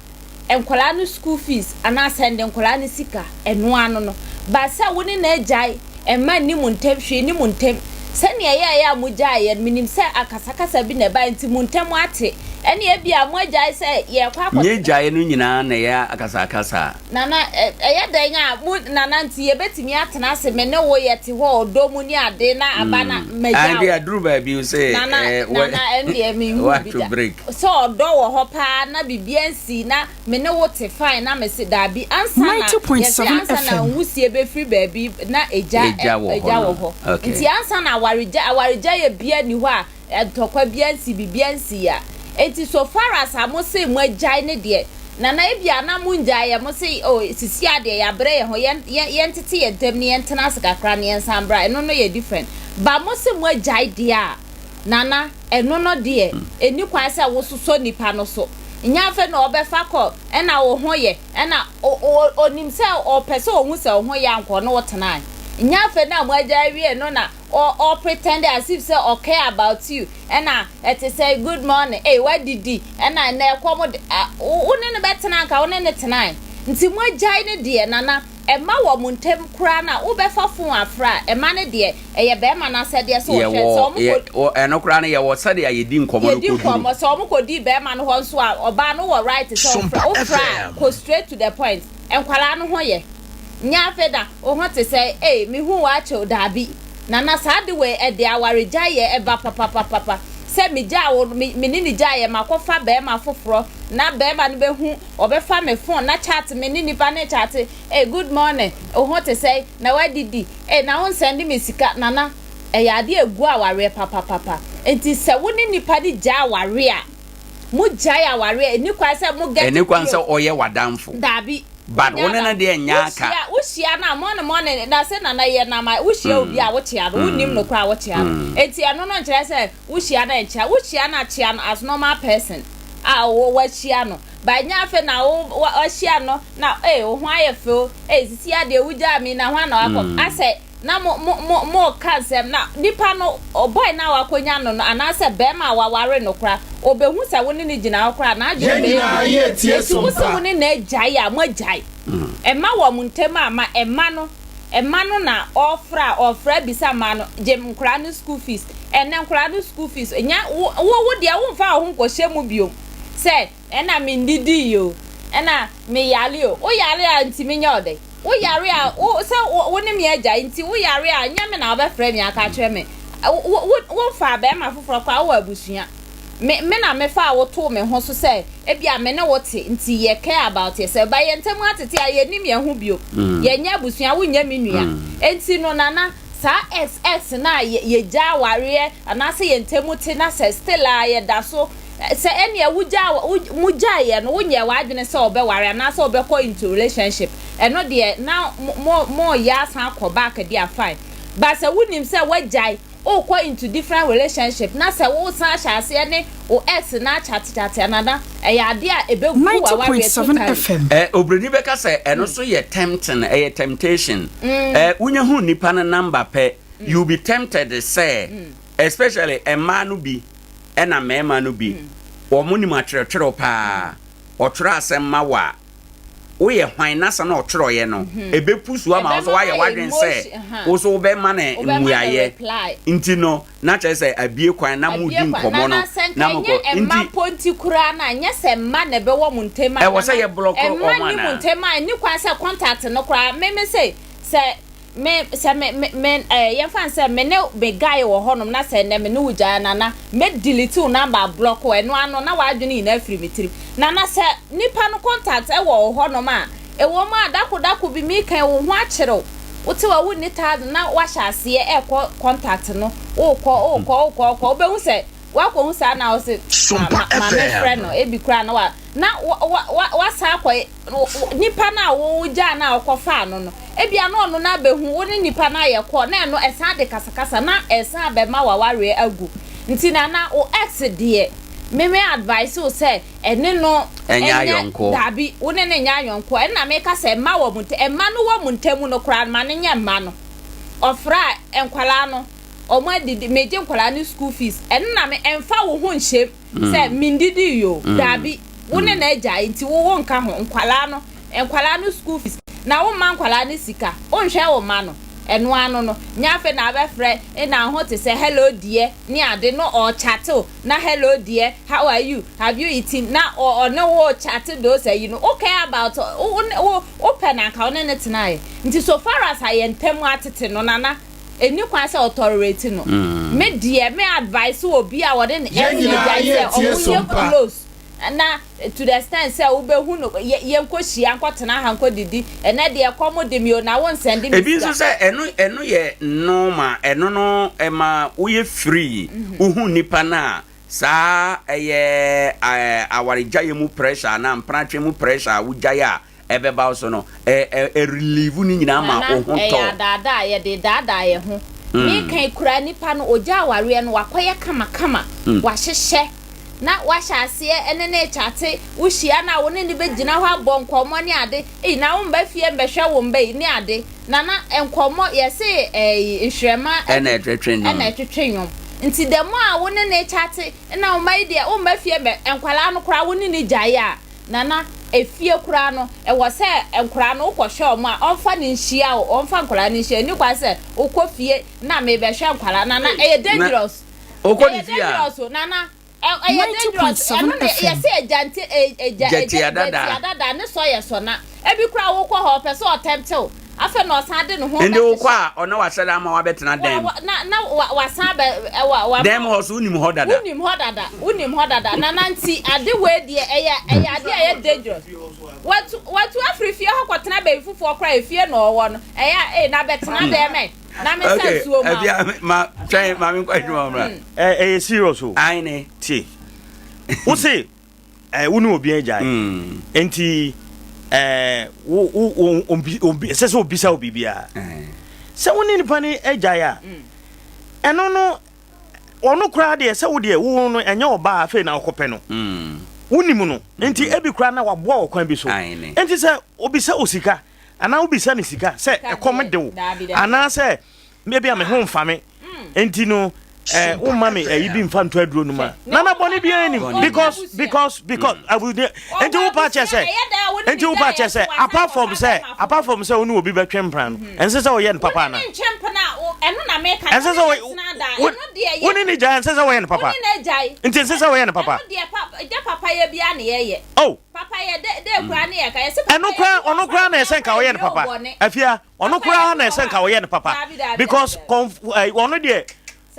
Speaker 5: enkwala no school fees ana send enkwala ne sika eno ano no ba say woni na ejai emma ni montem hwe ni montem sani ya muja ye minim se akasakasa bi na ba nti muntem ate ene e bia moja se ye kwa kwa
Speaker 1: nye jaye no nyina na ya akasakasa
Speaker 5: nana ya dan a mu nana nti ye betimi atena se me ne wo ye te ho odomu ni ade na abana meja
Speaker 1: and they adru ba bi say
Speaker 5: nana ende mi hu bi da so odo wo ho pa na bibiansi na me ne wo te fine na me se da bi ansa na
Speaker 2: 90.7 FM
Speaker 5: na wusie be free baby na eja wo ho nti ansa na awarija ye bia ni ho a tokwa biansi bibiansi ya enti so far as amose mu agai ne de nana ebia na mu njai mo se o sisi ade ya bre ye ho ye ntete ye dem ne ye ntena sakakra ne ye sambra eno no ye different ba mo se mu agai de a nana eno no de eni kwa se wo so nipa no so nya fe na obefa ko ena wo ho ye ena onim se o pese o hu se o ho ye anko no wotena nya fe na mu agai wie no na or pretend as if say okay about you and it say good morning hey what did he and I na come one ne betena nka one ne tena nti mo agai ne de nana e ma wo muntem kura na wo be fa fun afra e ma ne de e ye be ma na se de so wo hwe so mo
Speaker 1: ko e no kura na ye wo se de ye di nkomo no ko
Speaker 5: di nkomo so mo ko di be ma no ho so a oba no wo right so ofra go straight to the point enkwala no ho ye nya feda o ho te say eh me hu wa che odabi nana sade we e de awareja ye e ba papa se me ja wo me ni ja ye makofa be ma foforo na be ma no be hu obefa me phone na chat me ni nipa na chat eh good morning o ho te say na wa didi eh na won send me sika nana e ya de egu aware papa enti se wo ni nipa di ja aware a mu ja ya aware ni kwa se mu get
Speaker 1: eni kwa se oye wadamfo
Speaker 5: dabi
Speaker 1: but one na de nyaaka
Speaker 5: ushia na morning na se na ye na ma ushia obi a wo chia no unim no kra wo chia enti ano no nkire se ushia na chia na chia no as normal person a wo chia no ba nya fe na wo chia no na o ho aye fe sisi ade wuja mi na ho na akọ ase na mo kansem na nipa no boy na wakonya no anase be ma waware no kra obehu se woni ni gina kra na ajo be
Speaker 6: ye tie Sompa
Speaker 5: woni na ejai a mo jai e ma wo muntem ama e ma no na ofra bisa ma no jem kra no school fees ene kra no school fees nya wo dia wo mfa ho nkwohye mu biom se ena me ndidi yo ena me yale o yale a ntimi nya ode wo yare a wo se woni me agya nti wo yare a nya me na obefre me aka kire me wo fa be ma foforo kwa wo abusua me na me fa wo to me ho so se e bia me ne wote nti ye care about ye se ba ye ntemu atete a ye nim ye ho bio ye nya abusua wo nya me nua enti no nana sa xx na ye ja ware anase ye ntemu te na se still a ye da so se ene muja ye no wonye wadwene se obeware na se obekọ into relationship eno de na mo ya san ko back dey fine but se wonim se wajai o ko into different relationship na se wo san chase ene o ex na chat anada e ya de a ebegu wa wa
Speaker 2: 90.7 FM
Speaker 1: obreni beka se eno so ye tempting temptation wonya hu nipa na number pe you be tempted say especially a man bi ena mema no bi wo muni matretro pa otro asem ma wa wo ye hwan na sa na otro ye no ebepusu ama so wa ye wadwen se wo so be ma na muaye nti no na che se abie kwan na mu di nkomo no na mo ko
Speaker 5: nti ponti kura na nya se ma na be wo muntema
Speaker 1: e wo se ye block o ma na
Speaker 5: muntema ni kwa se contact no kura me say me ye fan say me ne be guy wo honom na say ne me no wuja na me delete number block o eno ano na wadwene ina afiri metiri na say nipa no contact e wo honom a e wo ma dako bi mi kan wo ho akere wote wa woni tad na wa hyase e contact no o ko be hu say wa ko hu say na o say ma me friend no e bi kura na wa sa ko nipa na wo ja na okofa no ebia no no na behu woni nipa na ye ko na no esa de kasakasa na esa be ma waware agu nti na o ex de me advice o say ene no
Speaker 1: enya yonko
Speaker 5: dabi woni ne nya yonko na me ka say ma wo munte e ma no wo muntemu no kra ma ne nya ma no ofra enkwala no o ma didi meje enkwala ni school fees ene na me emfa wo ho nhyem say mindidi yo dabi woni na agya nti wo nka ho enkwala no school fees na wo man kwala ni sika o nhwe wo ma no eno ano no nyafe na abefre na ho te say hello dear ni ade no or chat na hello dear how are you have you eaten na or no wo chat do say you know okay about open account na tonight nti so far as I ntem atete no nana eni kwa say authority no me dear me advice obi a wode ne close na to the extent say ube hu no ye nkohia nkotena ha nkodidi ena de ekomo mi o na won send me
Speaker 1: ebi so say eno ye normal eno no ema wo free uhu nipa na sa eye awarija ye mu pressure na mpratwe mu pressure wo jaya ebeba so no relieve ni nyina ma wo ho to
Speaker 5: dada ye de dada ye ho mi kan kura nipa no oja aware no wakoye kama wa hyehye na washase enene chate wuhia na wo ne ne begina ho abonkomo ne ade na wo mba fie mbehwe wo mba ni ade na enkomo yese nhwema
Speaker 1: ena twetwenyo
Speaker 5: nti demo a wo ne chate na wo mai de wo mba fie enkwala no kora wo ne jaya na efie kura no wo se enkura no ukohwe omo a onfa ne nhia o onfa nkwala ne nhia ni kwa se ukofie na me behwe enkwala na dangerous
Speaker 1: dangerous
Speaker 5: na dada ne so ye so na ebi kura wo kwa ho pese o temptel afa no sade no ho
Speaker 1: ende wo kwa ono wasada ama wa betena dem
Speaker 5: na wasabe wa
Speaker 1: dem ho so unim ho dada
Speaker 5: na nanti ade we de ade eye dangerous watu afrifie ho kwatena be fufu kra efie no wo no na betena dem na me sense wo
Speaker 1: ma try ma me kwa dwuma mra
Speaker 4: serious o
Speaker 1: ai ne
Speaker 4: ti wo say wonu obi ajai enti se so bisa obibia se woni nipa ni ajai a eno no ono kra de se wo de wo no enye oba afa na okope no wonimu no enti ebi kra na wabo okwan bi so enti se obisa osika ana obisa ni sika se ekom de wo ana se maybe am ho mfame enti no wo mame yibi mfa nto aduro no ma na boni bia ani because I will enti wo pa che say apart from say onu obi betwempran no ense say wo ye no papa na
Speaker 5: eno na make
Speaker 4: ense say wo ni ja ense say wo ye no papa enti ense say wo ye no papa
Speaker 5: papa ye bia na ye
Speaker 4: oh
Speaker 5: papa ye de kura na ye ka ye
Speaker 4: ono kura na esen ka wo ye no papa afia ono kura na esen ka wo ye no papa because ono de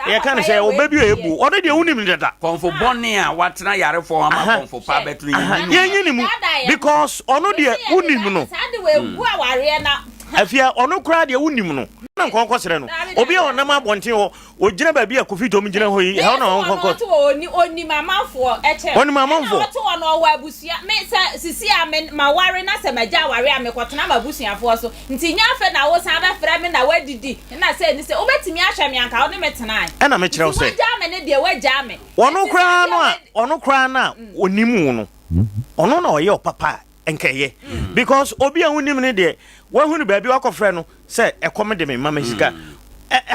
Speaker 4: ye kan say o baby ebu ono de unim dada
Speaker 1: konfo bone a watena yare for ama konfo pa betu
Speaker 4: ye nyinimu because ono de unim no
Speaker 5: sade we ebu aware na
Speaker 4: afia ono kura de unim no na nkonko sere no obi a onam abonten ho ogina ba bia kofi dom gina ho yi he ona nkonko
Speaker 5: to oni mamafo eche
Speaker 4: oni mamafo
Speaker 5: to ono wa abusia me sisi a me maware na se maja aware a me kotena mabusuafo so nti nya fe na wo san ba fra me na wadidi na se ni se obetimi ahwe me anka wo ne metena
Speaker 4: na me kire wo se
Speaker 5: waja me ne de waja me
Speaker 4: ono kra na onimu no ono na oye opapa enkeye because obi a wonim ne de wahunu ba bi wakofre no say ekom de me mama sika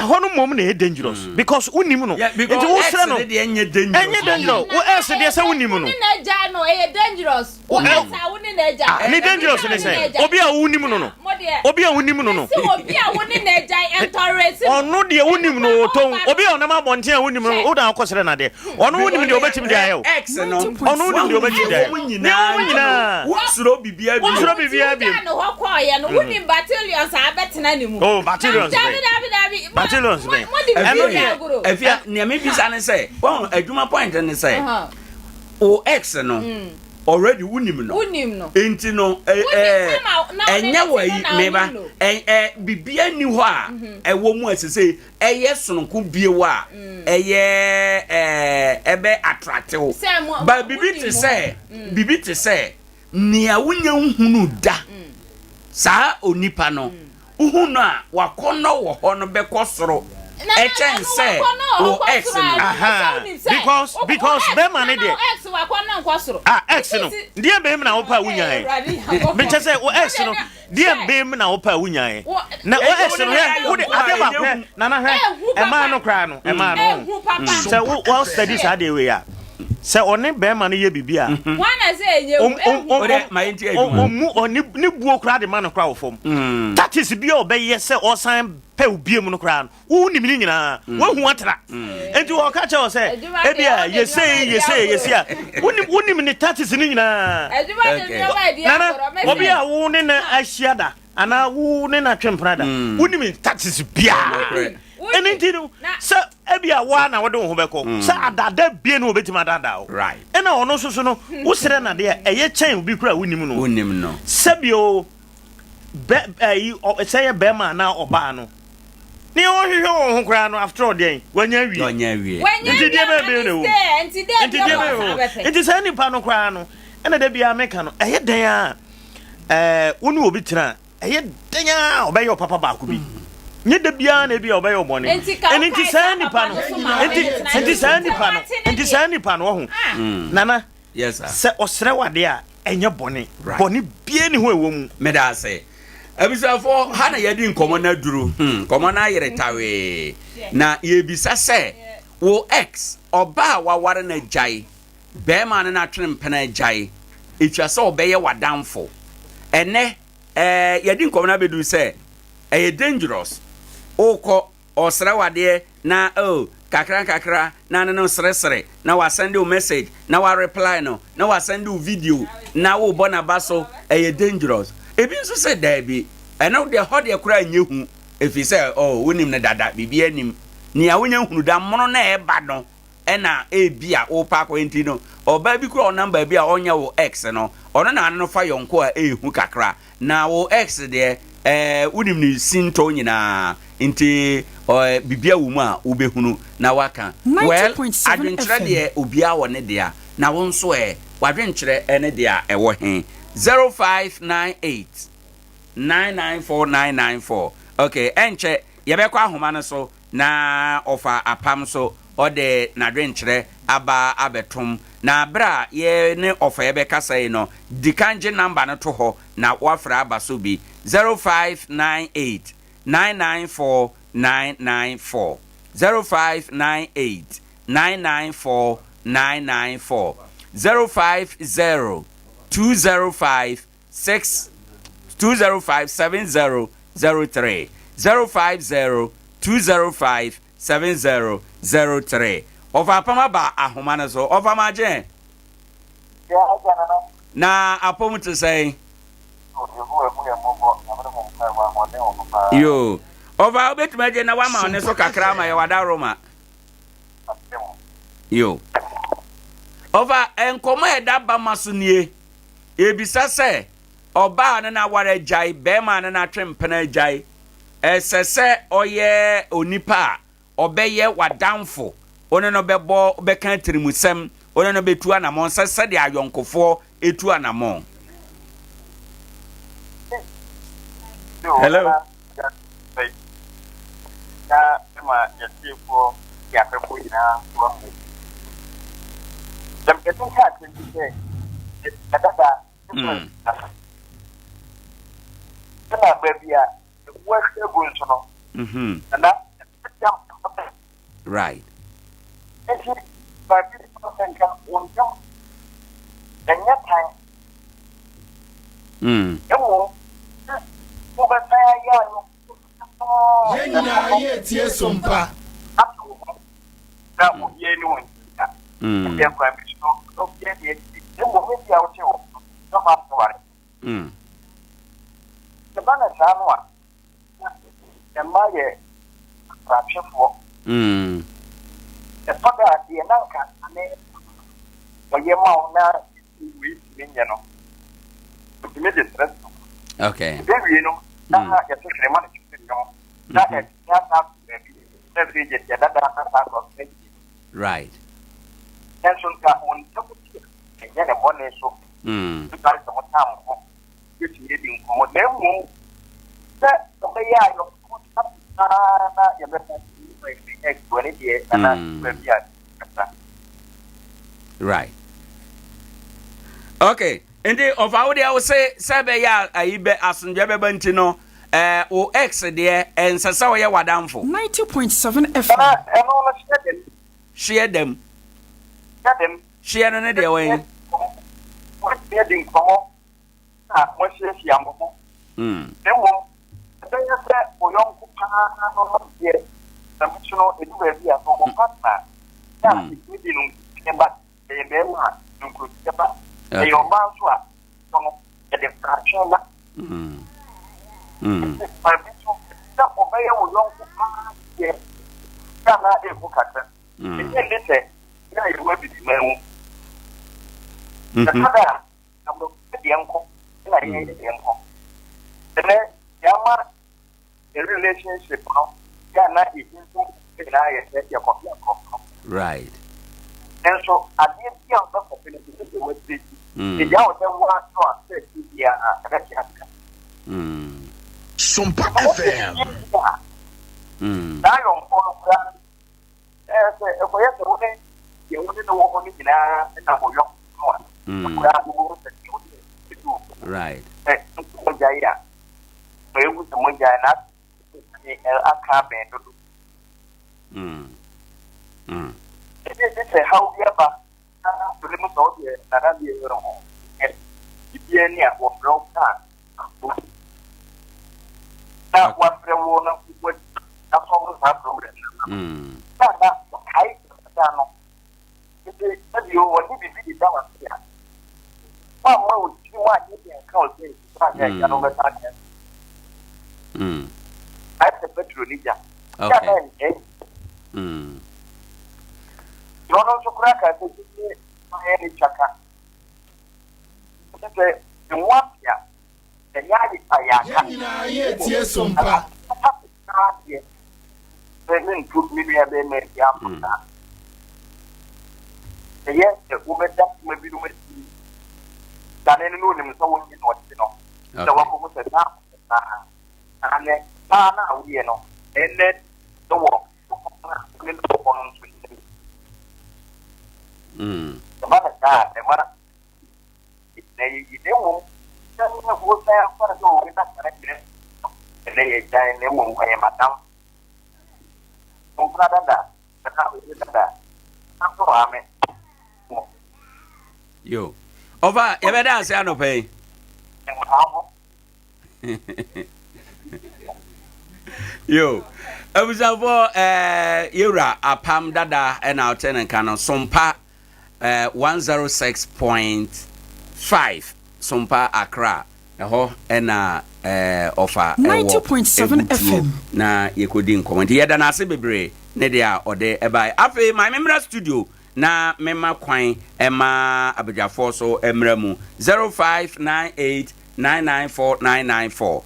Speaker 4: hono mom na dangerous because unim no
Speaker 1: enti wo sre no de enye dangerous
Speaker 4: wo ese de say unim no
Speaker 5: na ja no e dangerous wo esa wo na ja
Speaker 4: ni dangerous ne say obi a unim no obi a unim no
Speaker 5: obi a wo na ja entorese
Speaker 4: ono de unim no ton obi a onam abonten a unim no wo dan akosre na de ono unim de obetim de ayo
Speaker 1: x no
Speaker 4: ono unim de obetim de ayo nyina
Speaker 1: wo suro bibia bi
Speaker 5: no ho kwa ye no unim battalions a betena ni mu
Speaker 4: oh battalions battalions be
Speaker 1: efia ne me bisa ne say won adwuma point ne say o x no already unim no enti no enye wa yi meba bibia ni ho a ewo mu asese eye sonko biewa a eye ebe attractive ba bibi te say nia wunya hunu da saa onipa no uhunu a wakono wo ho no bekosoro echen say o x no
Speaker 4: because be man dey
Speaker 5: x wakono nkosoro
Speaker 4: x no dia be na wo pa wunya me che say o x no dia be na wo pa wunya na o x no he wo de ade ba na he e ma no kra no e ma no say wo study saa dey we ya se one be ma no ye bibia
Speaker 5: wana say enye
Speaker 4: oni ni buo kra de ma no kra wo fom that is bia obeye se osan pe obiem no kra no wo ni mi nyina wo hu atra enti wo ka che wo se e bia ye say a wo ni mi that is ni nyina nana obia wo ne na ahia ana wo ne na twemprada wo ni mi that is bia enti no se e bia wa na wo de ho beko se adada bia no obetima dada o
Speaker 1: right
Speaker 4: ena ono so no wo sere na de eye chen obi kura wo nim no se bio be say be ma na oba no ni o hwehwe wo ho kura no after all dey wanya wie enti de be no enti se ni pa no kura no ena de bia meka no eye den a wonu obi tira eye den a obeyo papa ba ko bi nye de bia na bia obeyo bone enti sa nipa no enti sa nipa no ho nana
Speaker 1: yes sir
Speaker 4: se osre wade a enye bone bone bia ni ho ewo mu
Speaker 1: me da say abisafo ha na yedi nkomo na duru nkomo na yere tawe na ye bisa se wo ex oba wa ware na jai be ma na twem pena jai etwa se obeye wadamfo ene yedi nkomo na bedu se e dangerous oko osra wade na kakra na no sresre na wa send you message na wa reply no na wa send you video na wo bona baso e dangerous ebi nso se da bi eno de hode ekura nyehu efi se wonim ne dada bibia nim ni a wonya hunu da mono na e ba no ena ebia wo pa ko enti no oba bi kura o number bi a onya wo ex no ono na no fa yonko a ehu kakra na wo ex de wonim ni sinto nyina enti bibia wo mu a wo behunu na waka well adwenkyere de obia wo ne de na wo nso wadwenkyere ene de a ewo he 0598 994 okay enche yebekwa ahoma no so na ofa apam so ode na dwenkyere aba abetom na bra ye ne ofa yebeka sai no dikanje number no to ho na wafra aba so bi 0598 994 994 0598 994 994 050 205 7003 050 205 7003 Ova pama ba ahoma na so ova maje na apom to say yo ova obetuma je na wa ma ne so kakra ma ye wada roma yo ova enkomo edaba masunie ebisa se oba na ware jai be ma na twempena jai esese oye onipa obeye wadamfo one no bebo beka tirimusem one no betu anamon sese de ayonkofo etu anamon. Hello.
Speaker 7: Ma yasifo ya pepo ina kwa jamketu ka tindike dada kana bebia west egun sono and
Speaker 1: right
Speaker 7: and by this person can one come and yet time
Speaker 6: Yenya ye tie Sompa.
Speaker 7: Na mo ye ni won. Ya kwa mi so ye ye. Mo mo ya o ti o. No ma so wa. The bana sanwa. Ya ma ye rapchefo. E faga di nanka ane. O ye ma ona wi ni no. O me de stress.
Speaker 1: Okay.
Speaker 7: Baby no. Na ya so krema ni
Speaker 1: right.
Speaker 7: And so that one and then a bonnet so to carry some time which is in more than that the way I look
Speaker 1: right. Okay. And the of our day I will say Sabeya Aibe Asunjabe Bantino o ex there and Sasawa Wadamfo
Speaker 2: 90.7 FM.
Speaker 7: And all
Speaker 1: share them. Share no de way.
Speaker 7: What being come what says Yambo? Then won't say for young yes, the missional is where we are from partner. Yeah, we didn't but they never could get back. They are bound from the fraction. My mission that obey a long yes. Come out a book at them. It's a yeah, you will be the the other, I'm the uncle, and I hate the uncle. The next, Yama, a relationship, Yana is in I said your copy.
Speaker 1: Right.
Speaker 7: And so I didn't see on top of it with this. The young one to accept the
Speaker 6: Sompa FM.
Speaker 7: Now, if we have to win, you wouldn't know what we need in our young one.
Speaker 1: Right.
Speaker 7: This is how we are to limit all the Arabia home. And if you are near or broke down, that was the one of what that's always have problem. That's high. It is you will be down here. Well, you want you can call this project over time. That's the better religion. Okay. You also crack as any chaka. The one here, the Yadi
Speaker 6: Akye Sompa.
Speaker 7: Then took me a baby. Yes, the woman that may be with you. That any room so you know. The one who said, and then, now we know. And then the walk. The mother died, the mother. They won't tell me who's there for the door with that connection. And they die in the womb, I am at down. Oh, brother, the house is that. I'm so army.
Speaker 1: Yo. Over, evidence, I no pay. Yo. Observe Yura Apam Dada and our tenant canon Sompa 106.5 Sompa Accra. And offer
Speaker 2: 90.7 FM.
Speaker 1: Na ye could in comment. Yeda na se bebre ne dia ode ebai. Afi my member studio na mema kwan ema abejafo so emremu 0598994994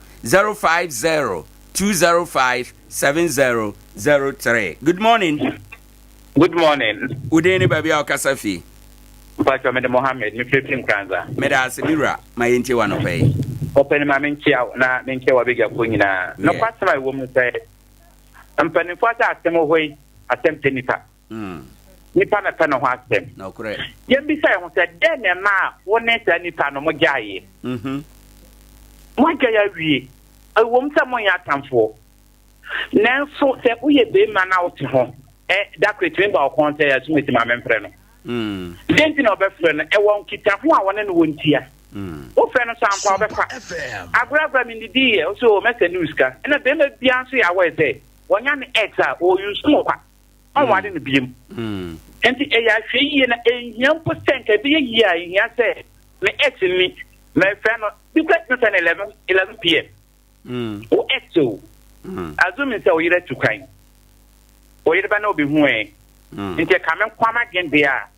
Speaker 1: 050-205-7003. Good morning.
Speaker 8: Good morning.
Speaker 1: Udeni baby Okasafi.
Speaker 8: Pastor Mohammed, me flipping Nkoranza.
Speaker 1: Meda Semira, my inti wano pay.
Speaker 8: Open my mentia na mentia wa bega kunyina. No pastor my woman say. Ampani fata atemo hoy atemte nipa. Nipa na pano ho atem.
Speaker 1: No correct.
Speaker 8: Yembi say ho say den na woni say nipa no mo gyaye. Mo gya wi. Awom sa mo ya tamfo. Nanso se uye be ma na wote ho. Da kretwe ba okonte ya sumiti ma memfre no. Denti na obefre no e won kita ho a wona no wontia. O fe no sampa obefa. Agraba mi ndidi e so mese news ka. Na be na bia so ya we say wonya ne exa o use no kwa. On wade no biem. Enti e ya hwe yie na enyam percent e be yie a hia say me ex mi me fe no bi kwet no 11 pm. O exo. Azumi say o yire tukan. O yire ba na obi hu e. Nti ka men kwama gende a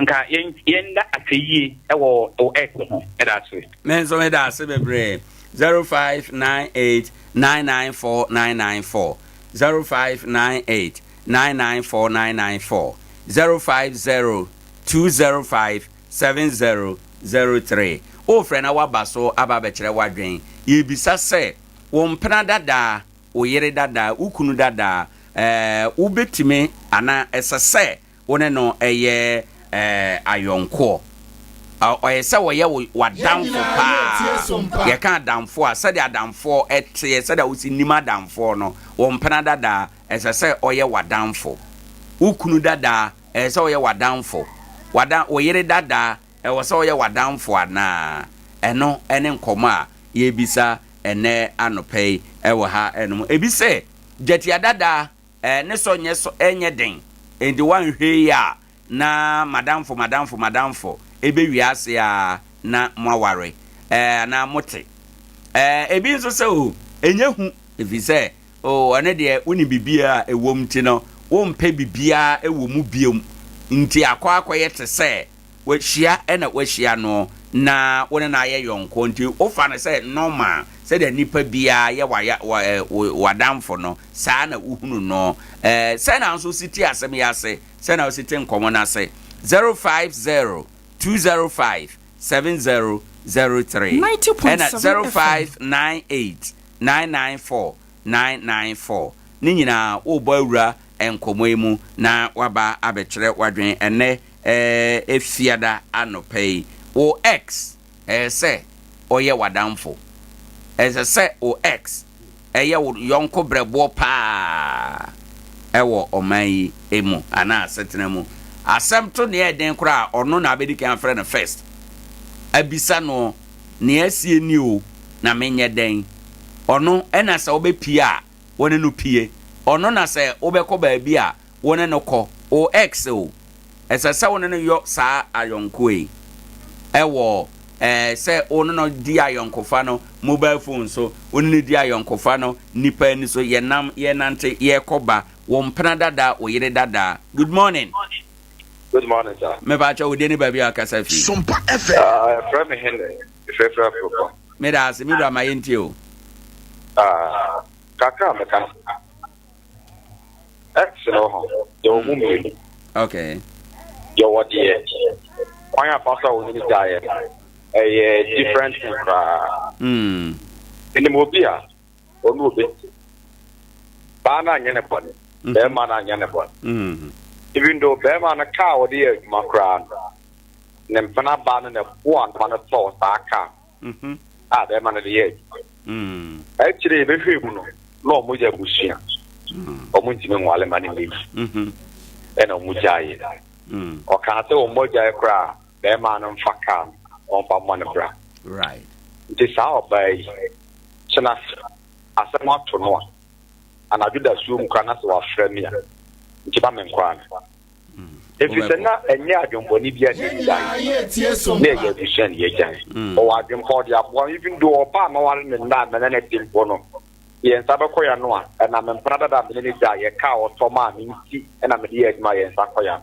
Speaker 8: nka yenda afeyi e wo o exo e da so.
Speaker 1: Men so me da se bebre 0598994994 0598994994 0502057003. O friend na wabaso aba be kire wadwen yebisa se wo mpena dada o yere dada ukunu dada ubetime ana esese wone no eye ayonko oyese wo ye wadamfo pa ye kan adamfo a sede adamfo ete sede usi nima adamfo no wo mpena dada esese oye wadamfo ukunu dada ese oye wadamfo wada oyere dada ɛwɔ sɛ ɔyɛ wadamfo ana ɛno ɛne nkɔmɔ a yɛbisa ɛnɛ anɔpɛ ɛwɔ ha ɛnom ebi sɛ gyatia dada ne so nyɛ so ɛnyɛ den enti wanhwɛ ya na madamfo ebe wiase a na mwaware na mote ebi nso sɛ o enye hu efi sɛ o ane de woni bibia ewom ti no wo mpe bibia ewo mu biom nti akɔyɛ te sɛ wɔhyia ɛna wɔhyia no na wone na ayɛ yɔnko nti ofa ne sɛ normal sɛ de nipa bia yɛ wadamfo no saa na uhunu no sɛ na nso siti asɛm yɛ ase sɛ na siti nkɔmɔ na ase 050 205 7003 and at 0598 994 994 ni nyina wo bawura enkomo emu na waba abekere wadwen ene efiada anopei o x se oye wadamfo se o x eye yonko brebo pa ewo oman emu ana asetena mu asem to ne eden kra ono na abedi kan frɛ no first abisa no ne asie ni o na menye den ono ena sɛ obepie a wone no pie ono na sɛ obekɔ baabi a wone no kɔ o x o ɛsɛ sɛ wone no yo saa ayonko e ɛwɔ sɛ ono no di ayonkofa no mobile phone so wone no di ayonkofa no nipa ni so yenante yekɔba wo mpena dada wo yere dada. Good morning.
Speaker 9: Good morning, sir.
Speaker 1: Me ba cha odeni ba bia kasa fi.
Speaker 6: Sompa FM.
Speaker 9: From Henry. Ifefra Propo.
Speaker 1: Me da se mi do amayenti o.
Speaker 9: Kaka meka. Excellent. Yo mummy.
Speaker 1: Okay.
Speaker 9: Yo what the Why pastor we need diet. Different in the mobile. Onu be. Bana nyene pon. Be mana nyene pon. Even though Bema and a car or the Macron, Nempana Ban and one man of force that car. Them under the edge. Actually, the people no Muja Bushia or Muntiman Wallaman leaves. And a Mujay or Kata or Moja cra, Bema and Fakam on Pamanabra.
Speaker 1: Right.
Speaker 9: This hour by Chanas as a month to know. And I do the zoom canas or Fremia. If you say not a near Jombonibia, near Vision, or I can call the one, even though Obama one and that, and anything bono. Yes, Sabakoya Noah, and I'm in Prada, a cow or Toma, and I'm the edge my Sakoya.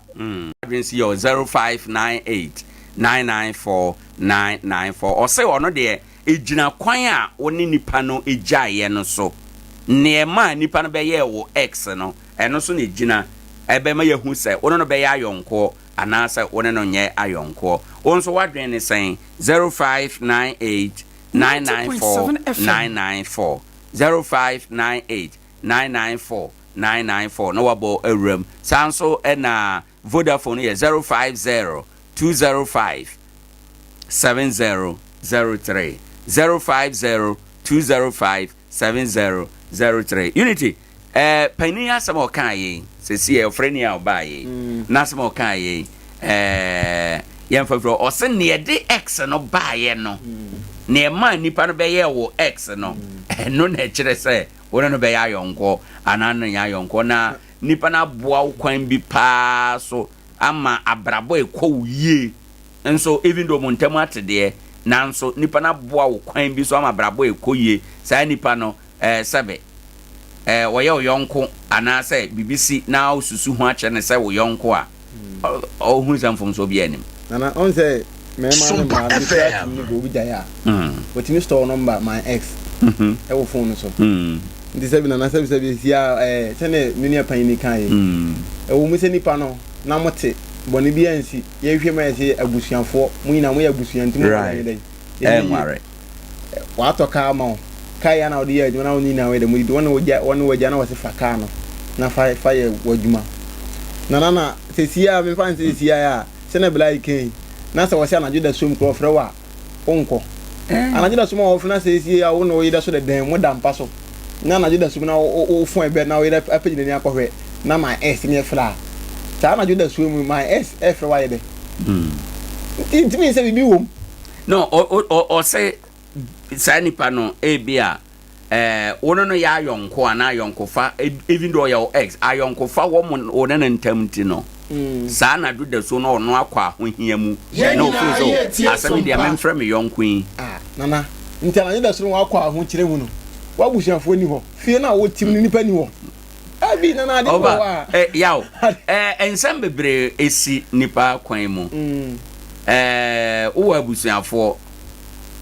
Speaker 1: I can see your 0598 994 994 or say or no there, a Gina Quaya, one in Nipano, a giant so. Near my Nipano Bayer or X, no. And also ni Gina ebema ye hu se wono no be ya yonko anasa wono no nye ayonko onso wadwen ne sen 0598 994 994 0598 994 994 no wabo awram sanso na Vodafone ye 050 205 7003 050 205 7003 Unity pani asem okan se si e friend ya obaye na asem okan yem fafro o se ne de x no baye no ne ma nipa no be ye wo x no no na kire se wona no be ya yonko anana ya yonko na nipa na boa kwan bi pa so ama abrabo ekɔ yie nso even though montam atede nanso nipa na boa kwan bi so ama abrabo ekɔ yie saa nipa no sebe woye oyonko anase BBC na osusu ho ache ne se wo yonko a ohun samfom so bi anim
Speaker 3: na on say me ma na FM go bi jaya wotimi store number my ex e wo phone so ndi se bi na se bi sia tene mini apan ni kan e wo mu se nipa no na mote boni bi ansi ye hwe ma se abusuanfo mu nyina mo ya abusuanti mu na ye
Speaker 1: mare
Speaker 3: wa to ka ma kai na odi adwuma na oni na we de mu di won wagya na wose faka no na fa ye wadwuma na sesia me fan sesia ya se na bla iken na se wose na juda som kro frɛ wa onko ana juda som o fna sesia ya won o yida so de den mu da mpa so na juda som na o fon ebe na o yida apagina ni akɔhwɛ na my s ni fra ta na juda som my s frɛ wa ye de Ntimi say bibi wom.
Speaker 1: No, o say say nipa no ebia wono no ya yonko ana yonkofa even though your ex ayonkofa wo mo one na ntamti no. Sa na do da so no ono akwa ahohia mu. No so asemi dia memfrɛ me yonko yi.
Speaker 3: Nana ntana da so no akwa aho kire mu no. Wa busuafo ni ho. Fie na wo tim ni nipa ni ho. Abi nana ade wa.
Speaker 1: Yaw. Ensem bebre esi nipa kwan mu. Wo abusuafo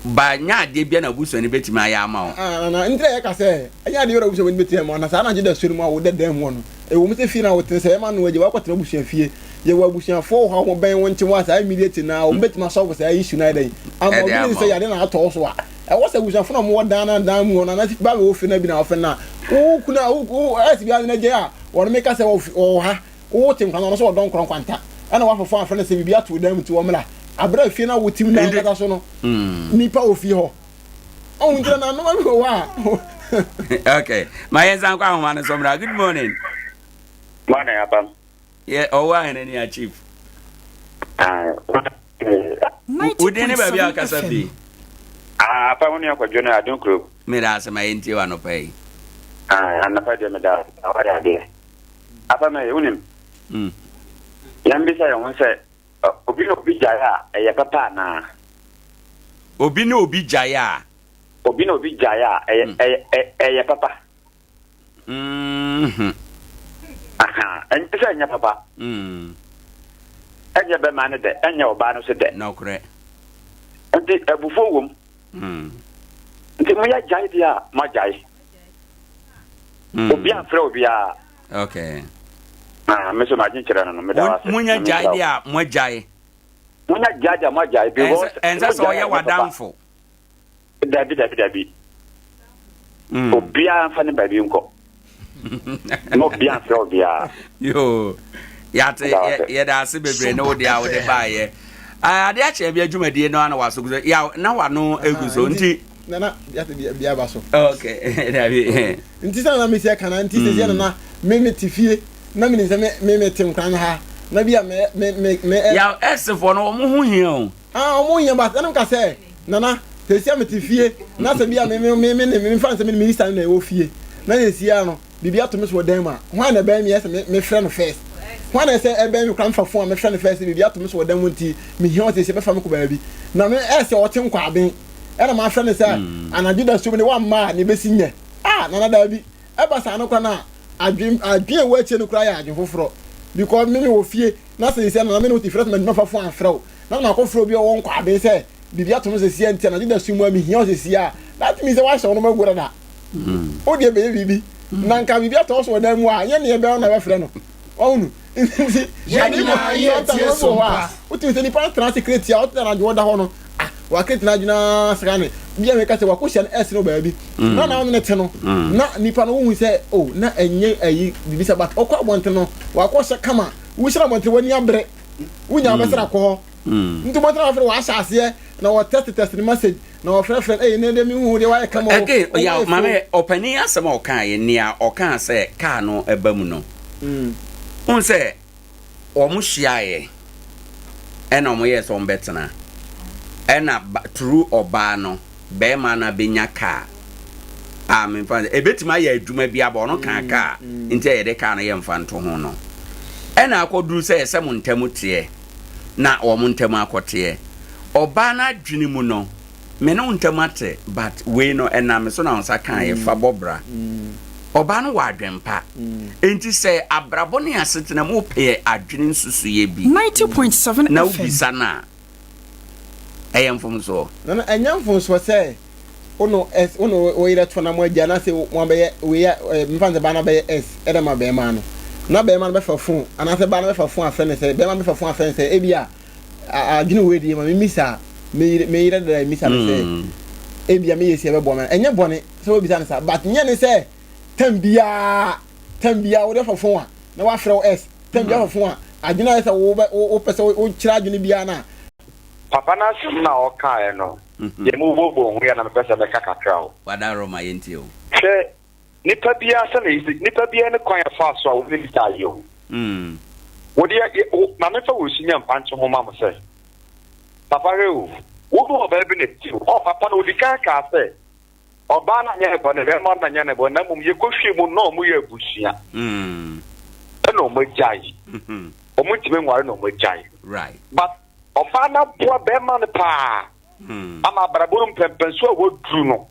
Speaker 1: ba nya de bia na busu ni betimi aya ama o
Speaker 3: na ntre ya ka se anya de yoro busu ni betimi ama na sa na je da sori mu a wo dedem ho no e wo mte fi na wo tin se ma no waje wa kwatra busu afie ye wa busu afo ho mo ben won tin wa sa immediate na wo betimi so wo sa issue na dai ama wo ni se ya de na ato so a e wo sa busu afo na mo dan na dan mu na na ba wo fi na bi na wo fi na wo kuna wo as bi na je a wo me ka se wo ha wo tin kan no so don kron kwanta ana wa fofo afo na se bi ato dan mu ti wo mla abra fie na wo tim na kata so no nipa ofi ho on ngira na no ma wa
Speaker 1: okay my ensan kwa homa no somra good morning
Speaker 9: Morning, Abam.
Speaker 1: yeah Owoahene Acheampong udene ba bia kasa bi
Speaker 9: Apa woni akwadwo adon kro
Speaker 1: me da se my enti wa no pai
Speaker 9: anapa de me da awada de apa me unim yambisa yo wonse obi no bi jaya eye papa na
Speaker 1: obi no obi jaya
Speaker 9: eye papa aha entse nya papa enya be man de enya oba no se de
Speaker 1: no kre
Speaker 9: enti abufo wom enti mo ya jai dia ma jai obi afre obi a
Speaker 1: okay
Speaker 9: me so ma jin kire no me da wase
Speaker 1: munya jai dia mo jai
Speaker 9: munya jaja ma jai because
Speaker 1: enza so ye wadamfo
Speaker 9: dabi obi a fa ne baby nko no bi afre obi a
Speaker 1: yo yate ye da se bebre na wo dia wo de baaye Adea Akye Abia dwumadie no ana waso guzo ya na wano eguzo nti
Speaker 3: nana yate bia ba so
Speaker 1: okay dabi
Speaker 3: nti sana na mesi aka na nti se na me tifie na me nse me tim kran ha na bia me
Speaker 1: ya esfo no mo hu hia o
Speaker 3: mo hia ba na nka se nana se me tifie na se bia me fa se me minister na e wo fie na yesia no bibia to me so dan ma ho na ba mi ese me frɛ no first when I say ebe mi kran fafo a me hwe ne first bibia to me so dan wonti me hia o se be fa me ko ba bi na me ese o tem kwa ben e na ma hwe ne say anaju da so me wa ma ne be sinye nana da bi e ba sa no kwa na adwen we che no kra ya adwen foforo because me wo fie na se se na me no ti first me no fafo afrɛ na ko fro bi o won kwa ben say bibia to me se sie ntia na ju da so mu a me hia o se sia that means wa hye no magura da o de be bibi na nka bibia to so dan mu a ye ne be na be frɛ no onu uti ni pa transcript ya uti na joda hono wa create na juna srane bia me ka se wa ko hye s no ba bi na na ne te no na nipa no hu se na enye ayi bibi sa ba okwa bonte no wa ko hye kama wu hye bonte wani abre wunya be sra ko ntu bonte na afre wa asase na wa test ni message na wa frɛ ne de mi hu de wa kama
Speaker 1: okay ya mame opani asema o kan ye nia o kan se ka no eba mu no unse omo hyiaye ena omo yes on betena ena true oba no be ma na benya ka amen fa ebetima ya adwuma bia ba ono kan ka nti ye de ka na ye mfa nto ho no ena akoduru se esem ntemu tie na omo ntemu akote oba na adwini mu no me no ntemu ate but we no ena me so na onsa kan ye fa bobra oba no wa adwempa enti se abrabo ne asetena mo pe adwene nsusuye bi
Speaker 2: 90.7
Speaker 1: na ubisa na eyemfom so
Speaker 3: na enyamfom so se ono oyira to na mo agya na se mo be we mfanze ba na be s edema be ma no na be ma no be fa fon ana se ba na be fa fon afa ne se be ma be fa fon afa ne se ebia adwene we di ma me misa me yira da misa se ebia me yesi be bo ma enye bone se obisa ne sa but nye ne se tambia wo de fofon a na wa frɛ s tambia fofon a adwena esa wo pese wo kira adwene bia na
Speaker 9: papa na sim na o kae no ye mu bobo hu ya na pese be kakakra o
Speaker 1: wada roma yenti o
Speaker 9: nipa bia se ne nipa bia ne kwan fa so a wo bi ta yo What do you, Mamma was senior punch home, Mamma say. Papa, who will be it too? Oh, Papa, would the car say. Or Bana Yanabon, and Vermont and Yanabon, you could see more no more bushia. No more jai. Or much meanwhile, no more jai.
Speaker 1: Right.
Speaker 9: But, or find out poor Berman pa. I'm a Brabum Pempenso would Bruno.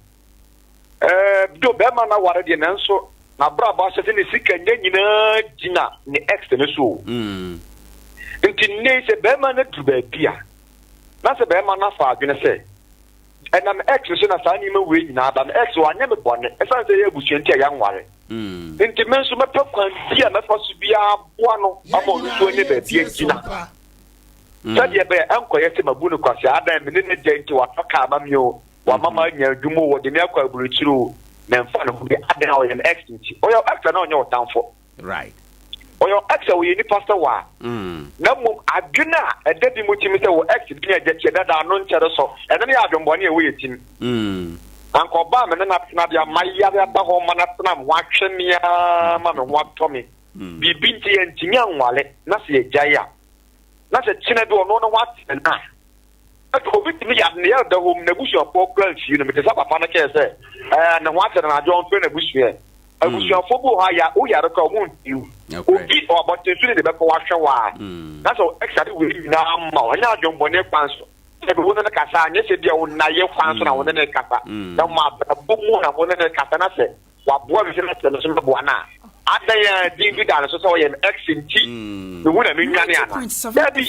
Speaker 9: Do Berman already an answer. Na bra ba se ni sika nyina gina ni ex ne so nti ne se be ma na tu ba bia na se be ma na fa adwene se enam ex so na sa ni ma we nyina ba ex wa nya me bone e san se ye busu nti ya nware nti men so me pekwan bia me fa su bia boa no amo no so ne ba bia gina sadia be enkoye se mabu no kwase adan me ne je nti wa toka ma mi o wa mama nya dumo wo de me akwa buruchiro na mfa no be adan o ye ex nti o yo ex na onye o tanfo
Speaker 1: right
Speaker 9: o yo ex o ye ni pastor wa na mum adwena edadi mu timi se wo ex bi na je dada no nchere so ene ne adwombo ne we yetim anko ba me na tena bia maya bia ba ho mana tena mo atwemia ma me ho atomi bibi nti ye ntimi anwale na se ye jaya na se chine do no no wat na COVID me ya ne ya da hom na busu afọ plan fi no me tesa papa na ke se na wat na ajo fe na busu e abusu afọ bu ha ya o ya re ka mo ntiu obi o abote su ne de be ko wa hwe wa na so extra we na ma o nya ajo mbone kwanso e be wona na kasa anya se bia wona ye kwanso na wona na kasa na ma bu mu na wona na kasa na se wa bo bi se na se no so bo na adaya dividend so so ye exinti the wona me nwane ana bi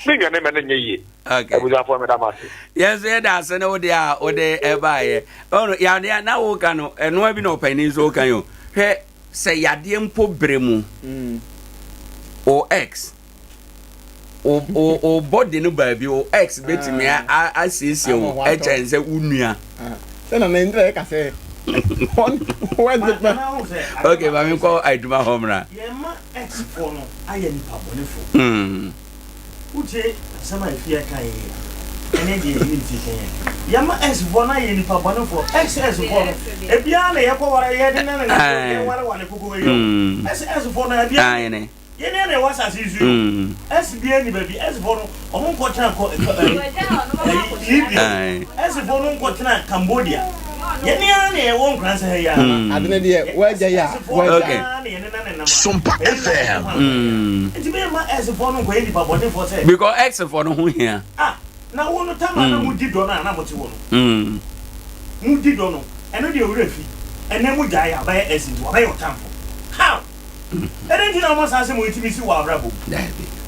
Speaker 9: me nwane me na nye
Speaker 1: okay
Speaker 9: ebuza for me da ma
Speaker 1: yes e da se na wo de a wo de e ba ye ono ya na wo ka no eno bi na opani so kan yo hwe se yade mpo bremu o x o body no ba bi o x betimi asiesie o e chense unua
Speaker 3: se na ndre ka se
Speaker 1: okay, but I'm call I do my home now.
Speaker 4: Yeah, my ex for no, I am Pabonifo. Uje, some I fear can and then you Yama ex for I am Pabonifo, ex for a piano, I had and what I want to go away. As for no, Biane. Yene was as usual. As Biani baby, as for Omon Kotan, as for no Kotan, Cambodia. Yeni won Nkoranza ya
Speaker 3: adene de waja ya
Speaker 1: okay
Speaker 6: Sompa FM
Speaker 4: enti be ma as for no ko eni pa body for say
Speaker 1: because ex for no hu here
Speaker 4: na wonu tama na mu di do na mo ti wono mu di do no eno de owura fi ene mu ja ya ba as ndi wa ba yo tamfo how ene ndi na mo sa se mo itimi si wa abrabo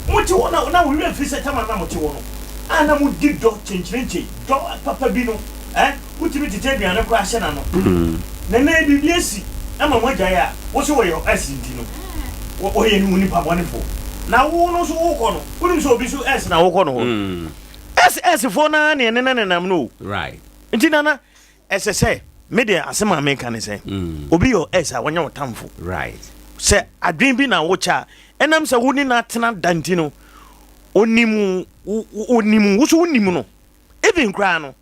Speaker 4: mu ti wono na owura fi se tama na mo ti wono ana mu di do chenchirenche do papa bi no utimi tete bia ne kwa hye na no na biblia si ama moja ya wo so wo yo asindi no wo ye ni nipa bonefo na wo no so wo ko no unim so obi so s na wo ko no s fo na ne nam no
Speaker 1: right
Speaker 4: nti na ss media asema america ne se obi yo s a wonya wotamfo
Speaker 1: right
Speaker 4: se adwen bi na wo cha enam se wo ni na tena danti no onimu wo so onimu no even kra no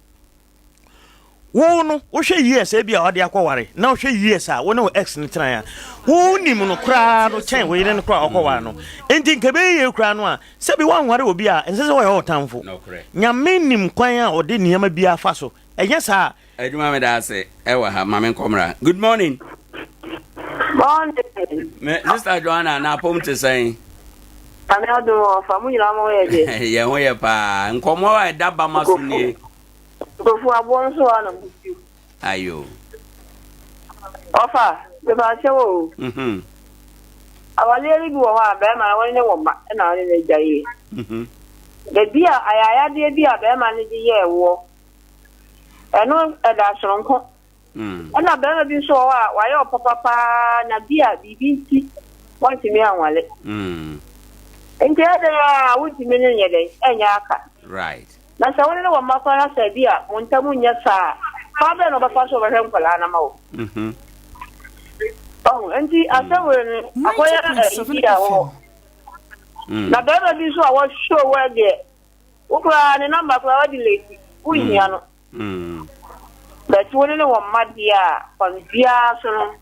Speaker 4: wo no wo hwe years e bia ode akwaware na wo hwe years a wo na wo ex ntra ya wo nim no kra no chen wo yire no kra akwaware no enti nkebe ye kra no a se bi wanware obi a ense se wo ye otamfo nyame nim kwan a ode niam bia fa so enye sa
Speaker 1: aduma me da se e wa ha mame nkomra good morning me sister Joanna na pom te say
Speaker 10: ame odo fa mu nyira mo ye je
Speaker 1: ye ho ye pa nkomo wa da ba masuni
Speaker 10: Kofu abon so ana buti.
Speaker 1: Ayo.
Speaker 10: Ofa, be ba chewo. Awale ri bi wo ha be ma won ne wo ma na won ne jaye. De bia ayaya de bia be ma ne di ye wo. Eno e da sonko. Ana be ma bi so wa ye papa na bia bibi nti won ti mi anwale. Nti ada wuti mi ne yede enya aka.
Speaker 1: Right.
Speaker 10: Na sa woni wo makwa na sa bia montamu nya sa fa be no ba fa so ba hem kwala na mawo enti asawo ni akoya ya wo na be be bi so a wo show we de ukra ni number kwa wa delete unya no but woni ne wo madia kon bia so no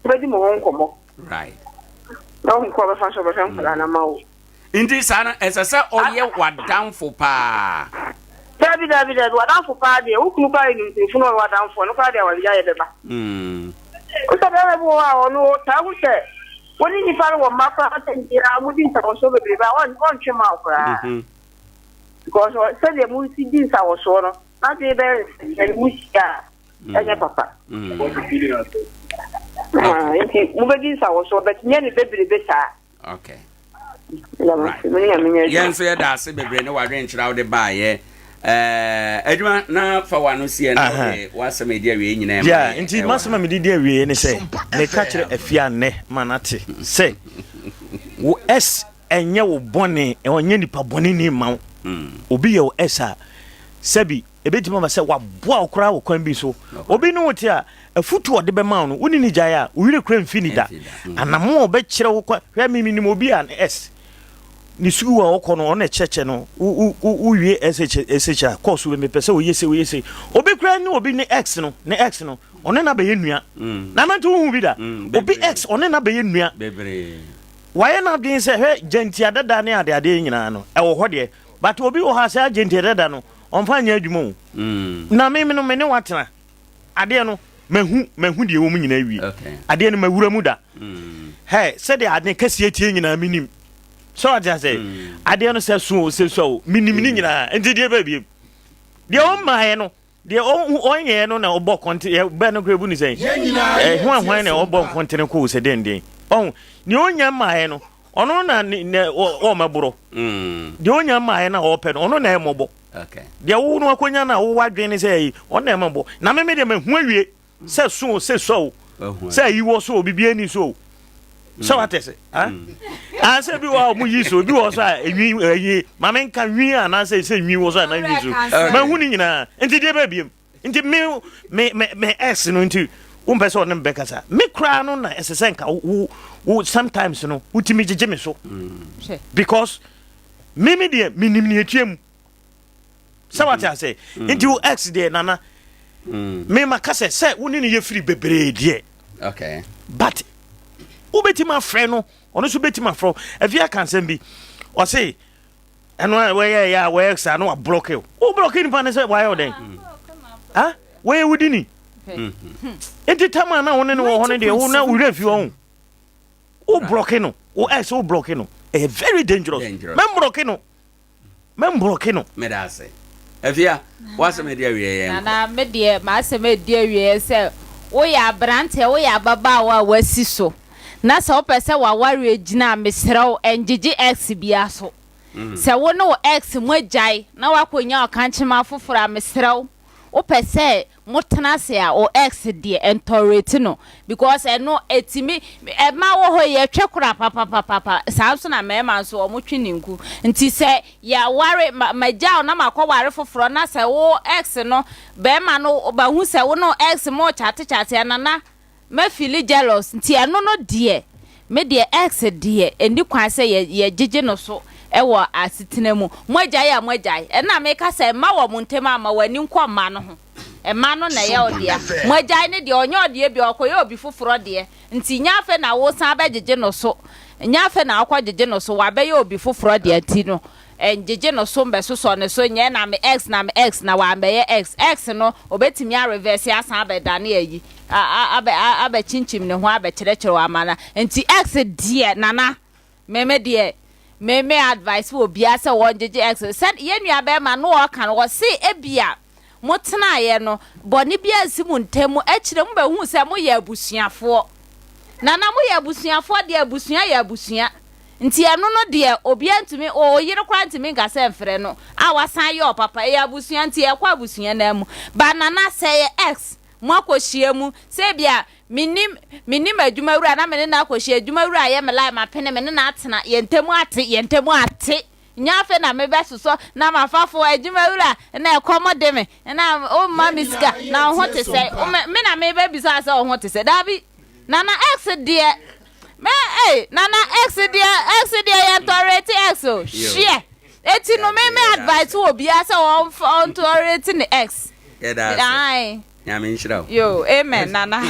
Speaker 10: be di mo won komo
Speaker 1: right
Speaker 10: no ko ba fa so ba hem kwala na mawo
Speaker 1: Indi sana esasa oye wadamfo pa.
Speaker 10: Dabi wadamfo pa de ukunu pa ni mfuno wadamfo no pa de wali ya beba. Usabere bo wa onu ta wo se woni ni fa wo mapa atendira mu din sa so bebre ba on twema okra. Because say the mu si din sa wo so no na de be mu sia anya papa. Mu be din sa wo so but nya ni bebre be sa.
Speaker 1: Okay. Yen so da ase bebre ne wadwen kyerɛ wo de baaye adwuma na fa wano sie na wasɛm edi awie nyina
Speaker 4: ya nti masɛm me di awie ne sɛ ne ka kyerɛ afia ne manate sɛ wo s enye wo bɔne onye nipa bɔne ni ma obi ye wo s a sɛbi ebetima ba sɛ waboa okra wo kwan bi so obi no wote a afutu ode be ma no woni ni gyae a owire kra mfini da anamo obe kyerɛ wo kwa hwɛ mimi ni obi an s ni sugu wa okɔ no ɔna kyɛkyɛ no uwie sh course we mepɛ sɛ oyese obi kra ni obi ni x no ɔne na bɛyɛ nua na manto hu bi da obi x ɔne na bɛyɛ nua bebre waye na dwen sɛ hwɛ genti adada ne ade nyina no ɛwɔ hɔ de but obi wo ha sɛ genti adada no ɔmfa nya adwuma na meme no me ne watena ade no mahu de wo mu nyina wie ade no mawura mu da hey sɛ de ade kɛse tie nyina minim so I just say ade no sɛ so minim ni nyina enti de ba biem de o maaye no de onye no na obɔ konte be no krebu ni sɛ hwan na obɔ konte ne ko sɛ den ni onya maaye no ono na o maburo de onya maaye na o pɛ no ono na emobɔ okay de wo no akonya na wo wadwen ne sɛ ono na emobɔ na me de mahu awie sɛ so sɛ yi wo so bibie ni so so atese say bi wa mu yi so bi wo so a enwi mama nka nwi ana say nwi wo so na nwi so mahu ni nyina enti de ba biem enti me ex no enti umpɛ sɛ ɔne mbɛkasa me kra no na ɛsɛ nka wo sometimes no wotimi gyegye me so because me de minim ne atuam sɛ wate asɛ enti wo ex de nana me makasɛ sɛ woni ne yɛfiri bebree deɛ okay but ubetima frɛ no ɔno so betima frɛ afia kansɛm bi ɔse ɛno wɔyɛ ya wɔyɛ ex no wa block you wo block ni pa ne sɛ wɔyɛ ɔden ha wɔyɛ wudini enti tama na woni ne wo hono de wo na wura fi wo wo block no wo ex wo block no very dangerous mem block no me da say afia wasa me dia wiye
Speaker 5: na me dia ma se me dia wiye sɛ wo ya brante wo ya baba wa wasi so na sɛ wo pɛ sɛ wa ware gina mesrɛw engigi x bia so sɛ wo no x mo agyae na wakonya ɔkankyema foforo a mesrɛw wo pɛ sɛ motena se a o x de entorate no because eno etimi ma wo ho ye twekora papa saa so na mema so o motwe ninku nti sɛ ya ware magyaw na makɔware foforo na sɛ wo x no be ma no ba hu sɛ wo no x mo chate nana ma feel jealous nti eno no de me de x de eni kwan sɛ ye gyegye no so ɛwɔ asetena mu mogyae na me ka sɛ ma wo montema ma wani nkɔ ma no ho ema no na ye odia mogyae ne de onye odia bi okoye obi foforo de nti nyafe na wo san abegyegye no so nyafe na akɔgyegye no so wabɛye obi foforo de nti no engyegye no so mbeso so ne so nye na me x na wa mbɛye x no obetimi a reverse asan abɛdane ayi abɛ chinchim ne ho abɛkyerɛkyerɛ wa mana nti x de nana meme de me advice wo bia se won jeje ex said ye nua be ma no o kan wo se ebia motena ye no boni bia simu ntemu akire mu be hu se mo ye abusuafo na mo ye abusuafo de abusua ye abusua nti eno no de obia ntumi o yire kwa ntumi nka se mfre no a wasan ye o papa ye abusua nti ye kwa abusua na mu ba nana se ye ex mo akohie mu se bia minim adwuma wura na mene na akohie adwuma wura ye me lai ma pene mene na atena ye ntemu ate nyafe na me besoso na mafafo adwuma wura na ekomode me na o ma miska na ho te se me na me be bisa se o ho te se dabi nana ex de me nana ex de ye tolerate ex o share eti no me advice obi ase on tolerate ne ex ai
Speaker 1: Yamin shiro.
Speaker 5: Yo, amen, nana.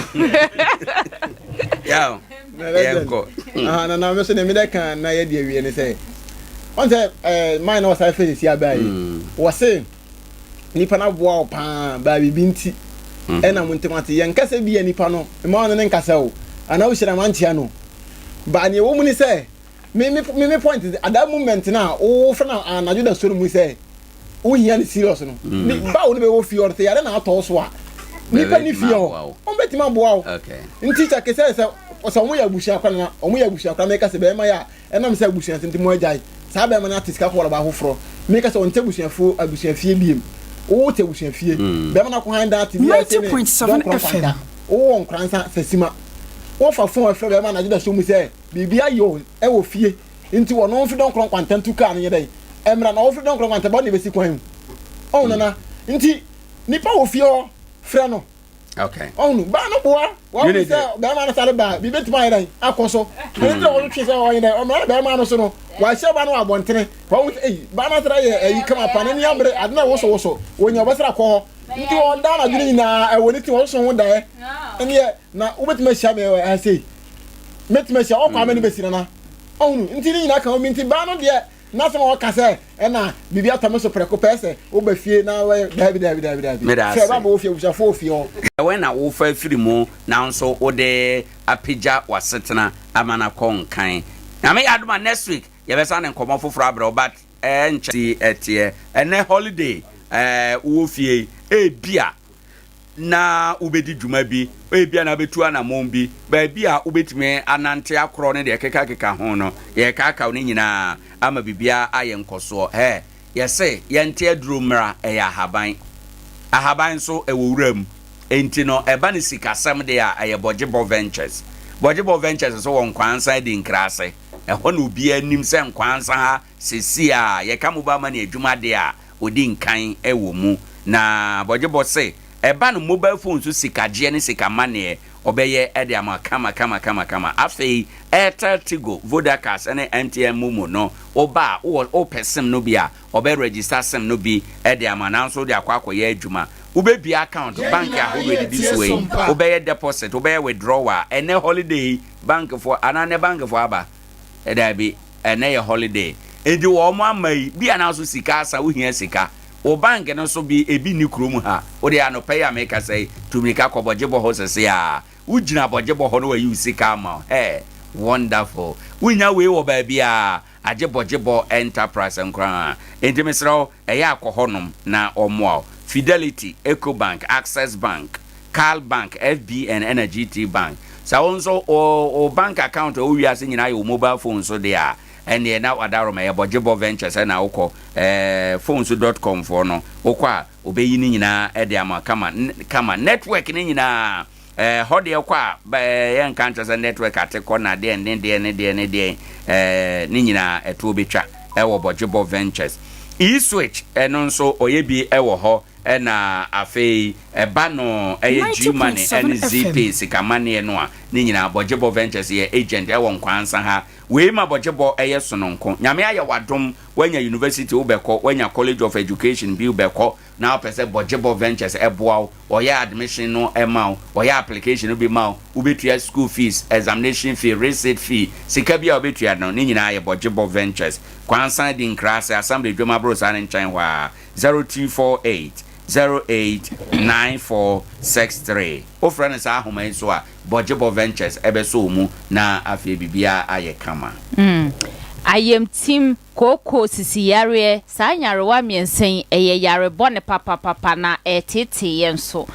Speaker 3: Yo. Nana me so ne me da kan na ye de wie ne say. on say mine was I face ya bai was say nipa na boa pa ba bibinti e na muntemate yen kasa bi nipa no ma no nkasa o ana wo hira mantia no ba ne wo mu ni say me point at that moment na o fa na anaju da soro mu say o hia ni serious no ni ba wo no be wo fi or te ya na ato so a nipa ni fi o on betima boa o okay nti cha kese say so mo ya bushia kwa na o mo ya bushia kwa make say be ma ya e na me say bushia nti mo ajai sa be ma na tiska kwa ba hofro make say on te bushia fu abushia fie biem o te bushia fie be ma na ko handa ti bi
Speaker 2: 90.7 FM
Speaker 3: o Nkoranza sesima o fa fon afa be ma na juda so mu say bibia yo e wo fie nti wo no fi don kron kwantantu ka no yedai emra na wo fi don kron kwanta ba ne besi kwan o na nti nipa wo fie o fra no
Speaker 1: okay
Speaker 3: no ba no boa wa we say be ma na sare ba bi betima yedai akoso nti wo twi say o yedai o ma be ma no so no wa hye ba no abontene wa wo ba na sare ye kama pa ne ambre adna wo so wonya obasra ko nti o da na dwini na e woni ti wo so ho dae ene na wo betima hya me I say metima hya o kwa me ne besira na nti ni na kan o mi nti ba no de na se mo ka se e na bibia tameso preko pese o ba fie na we dabi se ba bo fie usha fo fie o
Speaker 1: when na wo fa firi mu na nso wo de apija wasetena amana konkan na me aduma next week ye be sa ne nkomo foforo abro but nchi etie ene holiday wo fie bia na ubedi dwuma bi bia na betu ana mombi ba bia ubetime anante akro ne de keka ho no ye kaka ne nyina ama bibia aye nkoso ye se ye nte aduro mra ya ahaban so ewuram enti no eba ne sikasem de a aye Bojebo Ventures so won Nkoranza di nkrase ho no bia anim se Nkoranza ha sesi a ye kamuba ma ne adwuma de a odi nkan ewo mu na Bojebo se eba no mobile phone so sikaje ne sikamane obeye ede ama kama afei Airtel Tigo Vodacast ene MTN Momo no oba o person no bia obe register sem no bi ede ama na so de akwakoye adwuma ubebi account bank a ho ready this way obeye deposit obeye withdrawal ene holiday bank for anane bank for aba ede bi ene ye holiday edi wo mo amai bia na so sika asa wo hia sika o bank no so bi ebi ni krom ha o de anope ya make say tumika ko Bojebo ho sese a ujina Bojebo ho no wa use ka ma wonderful winya we wo ba bia aje Bojebo enterprise nkran entimesro eya akohonom na omo Fidelity, Ecobank, Access Bank, Carl Bank, FBN, Energy T Bank. So also o bank account o wi ase nyina your mobile phone so there and now adaro me Bojebo Ventures na okọ phones.com for no okwa obeyi ni nyina e de ama kama network ni nyina hode okwa yan countries network atekọ na de ni nyina eto betwa e wo Bojebo Ventures e-switch eno nso oyebi ewo ho na afei eba no G money and ZP sikamane no a ni nyina Bojebo Ventures ye agent ewo Nkoranza ha we ma Bojebo sononko nyame aye wadom wanya university ubeko wanya college of education bi ubeko na opese Bojebo Ventures eboa oya admission no emao oya application bi ma ubetua school fees examination fee receipt fee sika bia ubetua no ni nyina aye Bojebo Ventures Nkoranza di nkrase assembly dwoma bros an nchan wa 0248 089463 ofrana sa ahoma nso a Bojebo Ventures ebeso mu na afie bibia aye kama
Speaker 5: ayem team koko sisi yare sa nyarewa miensen eye yare bone papa na etete yenso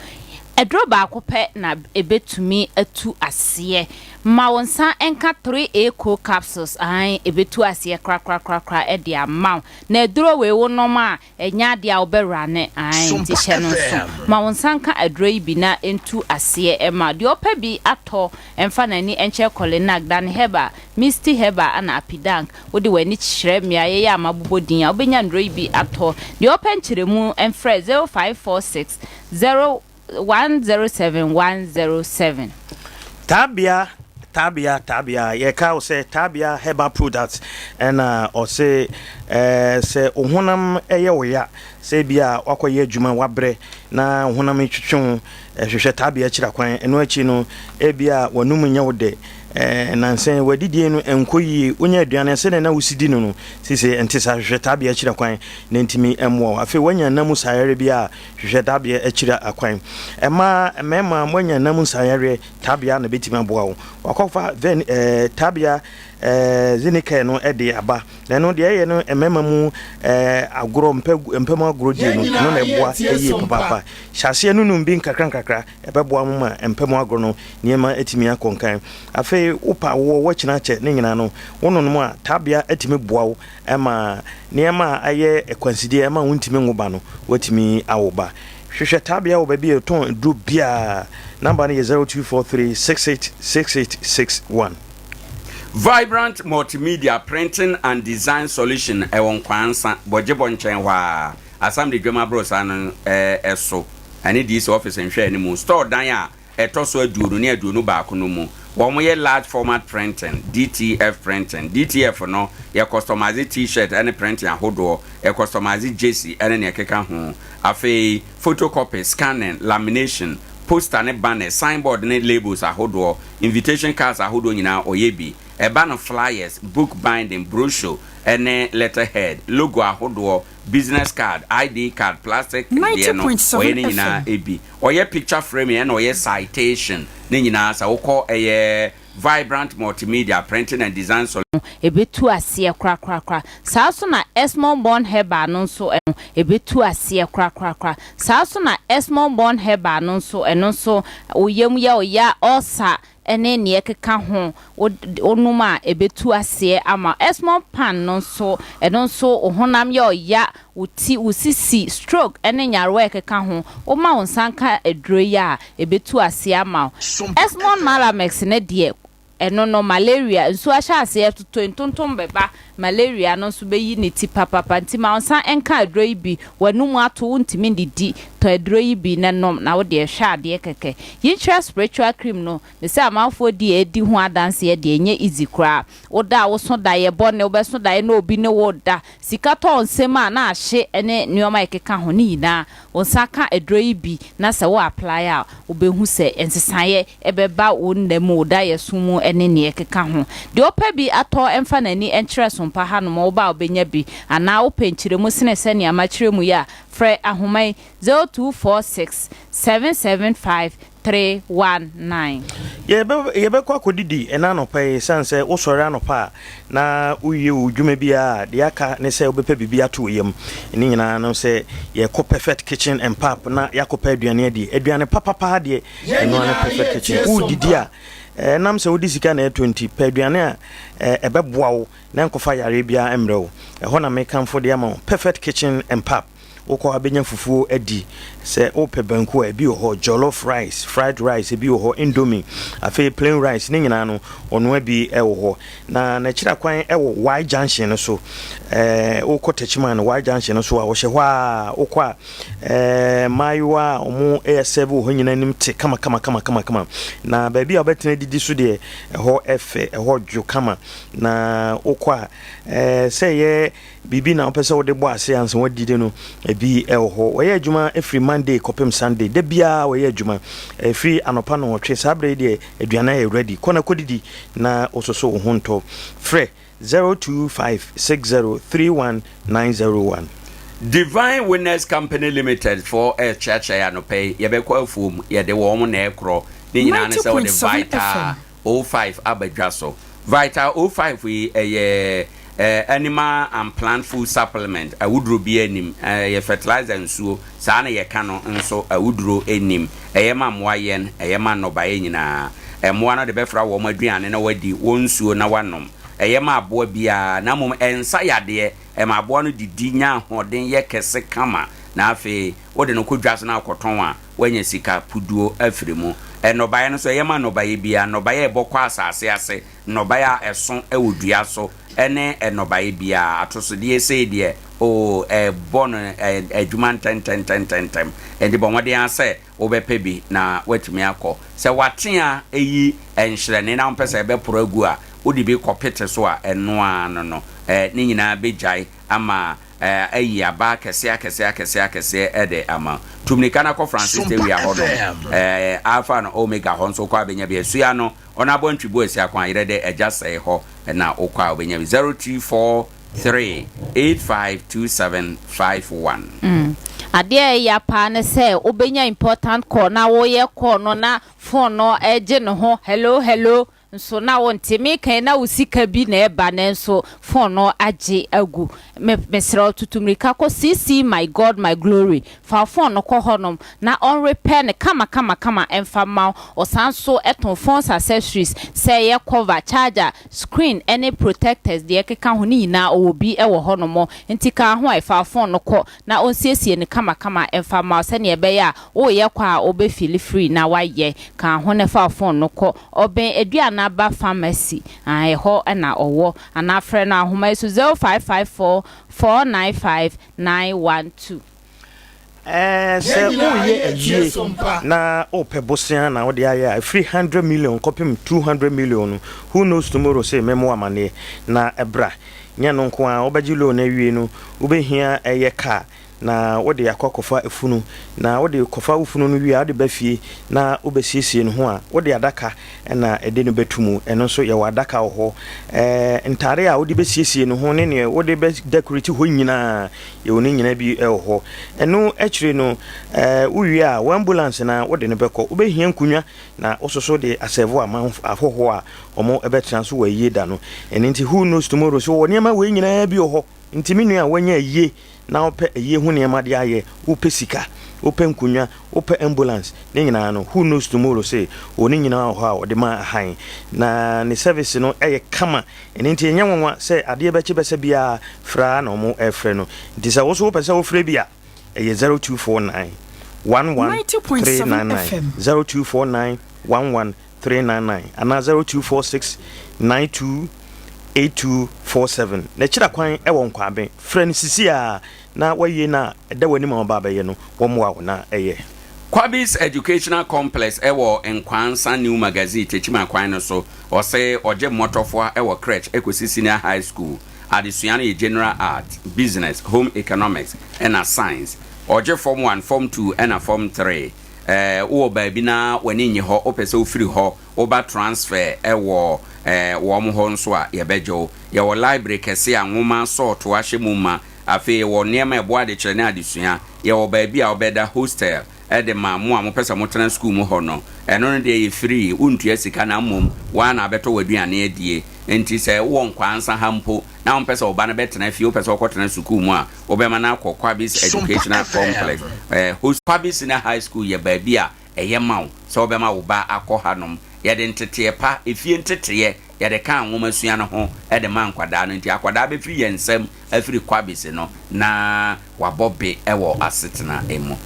Speaker 5: edro ba akopɛ na ebetumi atu ase ma wonsa enka 3A co capsules an ebetu ase kra e dia ma na edro we wo no ma enya dia oberane an ti hye no so ma wonsa nka edro yi bi na entu ase e ma de opa bi ato emfa na ni enche kolinag dan heba misty heba ana apidank wodi wani kyerɛ mia ye ya mabobodin a obenya ndro yi bi ato de opa nkyeremu emfre 0546 107107
Speaker 4: Tabia ye ka o say Tabia herbal products and or say say ohunam eye oya say bia wakoye adwuma wabre na ohunam twetwon hwehwe Tabia kira kwan eno achi no e bia wanum nya wode nansen wadidie no enkoyi onya aduane se na wusidi no sise entisa hwetabia akira kwan na ntimi emwo afi wanya namu sayare bia hwetabia akira akwan mema wanya namu sayare tabia na betimi aboa wakofa then tabia zinike no ede aba na no de ye no mema mu agoro mpem agoro je no na eboa eye papa hyase no no mbi nkakra ebeboa mu ma mpem agoro no niema etimi akonkan afi upa wo wachina che ne nyina no wono no a tabia etimi boa wo ema niema aye ekwansidi ema wontimi ngoba no watimi awoba hwehwe tabia wo ba bi eton du bia number is 0243686861.
Speaker 1: Vibrant multimedia printing and design solution ewon kwansa bojebo nchen wa asam de dwema bros an eso ani dis office nhwe ani mu store dan a etoso aduru ne aduru ba kono mu wo mo ye large format printing DTF printing DTF no ye customize t-shirt and printing ahodo ye customize jersey and ne keka ho afei photocopy scanning lamination poster ne banner signboard ne labels ahodo invitation cards ahodo nyina oyebi a banner flyers book binding brochure and letterhead logo ahodo business card ID card plastic
Speaker 2: 90.7
Speaker 1: nyina ebi oye picture frame and oye citation ne nyina sa wokọ Vibrant multimedia printing and design solution
Speaker 5: ebetu asie kra saaso na Esmond Born Heba no so ebetu asie kra saaso na Esmond Born Heba no so eno so oyem ya oya osa ene ne ekeka ho onuma ebetu asie ama Esmond Pan no so eno so ohonam ya oya uti usisi stroke ene nyarwa ekeka ho o ma onsanka edro ya ebetu asie ama Esmond Malamex ne de eno no malaria nso ahya ase tonton beba malaria no so beyi ne ti papa nti ma onsan enka adro yi bi wanum ato ntimi ndidi to adro yi bi na nom na wo de hwa ade keke yintra spiritual cream no ne se amafo di edi ho adanse ye de enye easy kra wo da wo so da ye bone wo be so da ye na obi ne wo da sika to onsema na ahye ene nioma ekeka ho ni na onsan ka adro yi bi na se wo apply a wo be hu se ensesaye ebeba wo ndem da ye sumu ene ne ekeka ho de opa bi ato emfa nani enkyere sompa ha no mo ba obenya bi ana wo penkyire mu sene se ne amachire mu ya fre ahomai 0246 775 319
Speaker 4: yebe kwa kodidi ena no pay sanse wo sori anopa na uye udwuma bia de aka ne se obepa bibia to yem ni nyina no se ye ko perfect kitchen and pap na yakopa aduane adi aduane papa de eno na perfect kitchen udidi a nam se wodi sika na 20 pa aduane a ebeboa wo na nkofa yare bia emre wo ho na me kamfo de ama perfect kitchen and pap woko abenya fufuo adi se ope banku e bi ho jollof rice fried rice bi ho indomie afi plain rice ni nyina no ono abi e ho na kira kwan e wo Y junction no so woko techman Y junction no so a wo hye ho a woko a maiwa omo e7 ho nyina nim te kama na ba bi obetene didi so de ho efe ho dwo kama na woko a se ye bibi na opese wo de bo ase anse wo didi no bi ho wo ye adwuma every Monday kopem Sunday de bia wo ye adwuma free anopa no twe sabre de aduana e ready kona kodidi na ososo wo honto free 0256031901
Speaker 1: Divine Winners Company Limited for a church ya no pay ye be kwa fum ye de wo mo na ekro ni nyina ne se wo de Vital 05 abadwaso Vital 05 we animal and plant food supplement a woodro bi anim ye fertilizer nsuo saa na ye ka no nso a woodro anim ma moayen ma no bae nyina moa no de befra wo maduane na wadi wo nsuo na wanom ma aboa bia na mom ensa yade ma aboa no didi nya hoden ye kese kama na afi wo de no kodwaso na akoton a wanya sika puduo afrimu no bae no so ma no bae bia no bae bokwa asase ase no bae a eson ewodua so ene enobaye bia atosodie sei de o bon adwuma ten endi bomode ase obepe bi na watumi akọ se watea eyi enhyerene na mpese ebe progu a odi bi kopete so a eno ano no ni nyina bejai ama ayi aba kese ede ama tumnika na ko Francis te wi ahodo alpha and omega ho nso kwa benya bi asua no ona abontwibo asia kwa yire de eja sei ho na okwa obenya 0348527551
Speaker 5: Adea ya pa ne se obenya important call na wo ye call no na phone no eje no ho hello nso na wonte me kan na usika bi na eba na nso phone no age agu mesra tutumrika ko CC my God my glory fa phone no ko honom na on repair ne kama emfa ma osanso eton phones accessories say ye cover charger screen any protectors de keka ho ni na obi e wo honom ntika ho ai fa phone no ko na onsiesie ne kama emfa ma se ne ebe ya o ye kwa obe feel free na waye kan ho ne fa phone no ko oben eduana ba pharmacy ho na owo ana frɛ na ahoma isu 0554495912
Speaker 4: se uye agie na opebosia na odi aya 300 million kopim 200 million who knows tomorrow say memo amane na ebra nya no nko a obagilo na wie no obehia eye car na wode akokofa efunu na wode kofa ufunu no wi ade bafie na obesiesie no ho a wode adaka na ede no betumu eno so ye wadaka ho ntare a wode besiesie no ho ne wode be decorate ho nyina ye woni nyina bi ho eno akire no uwi a ambulance na wode ne beko obehia nkunwa na ososo de asevo afoho a omo ebetran so wa yie da no enti who knows tomorrow so woni ma we nyina bi ho ntimi nu a wanya yie na ope eye hu ne ma de aye ope sika ope nkunya ope ambulance ne nyina no who knows tomorrow say oni nyina ho a ode ma han na ne service no eye kama enti enya nwanwa say ade be chebese bia fra na omo efre no nti say wo so pese wo frɛ bia eye 0249 11399 0249 11399 ana 0246 92 8247 na chira kwan e won kwaben frɛ sisi a na waye na da wani ma ba baye no wo mo na eye
Speaker 1: Kwabis Educational Complex ewo Nkoranza New Magazine techima kwan no so o say oje motofo ewo crèche Ekosi Senior High School adesua na general art business home economics and science oje form 1 form 2 and form 3 wo ba bi na wani nyi ho opese ofiri ho oba transfer ewo wo mo ho nso a ye bejo ye wo library kese anwoma sort wa hyemu ma afi wo niema ebo ade kyere na adesua ye wo ba bi a obeda hostel edema mo a mo pesa mo tena school mo ho no eno no de ye free untua sika na mom wa na beto waduane adie enti se wo Nkoranza hampo na mo pesa oba na betena fi o pesa okotena school mu a obema na Kwabis Educational Complex host Kwabis na high school ye ba bi a eye mawo so obema wo ba akohanom ye de ntete pa efie ntete ye de kan nwoma sua no ho e de man kwada no nti akwada be fi yensem afiri Kwabis no na wabobe ewo asetena emo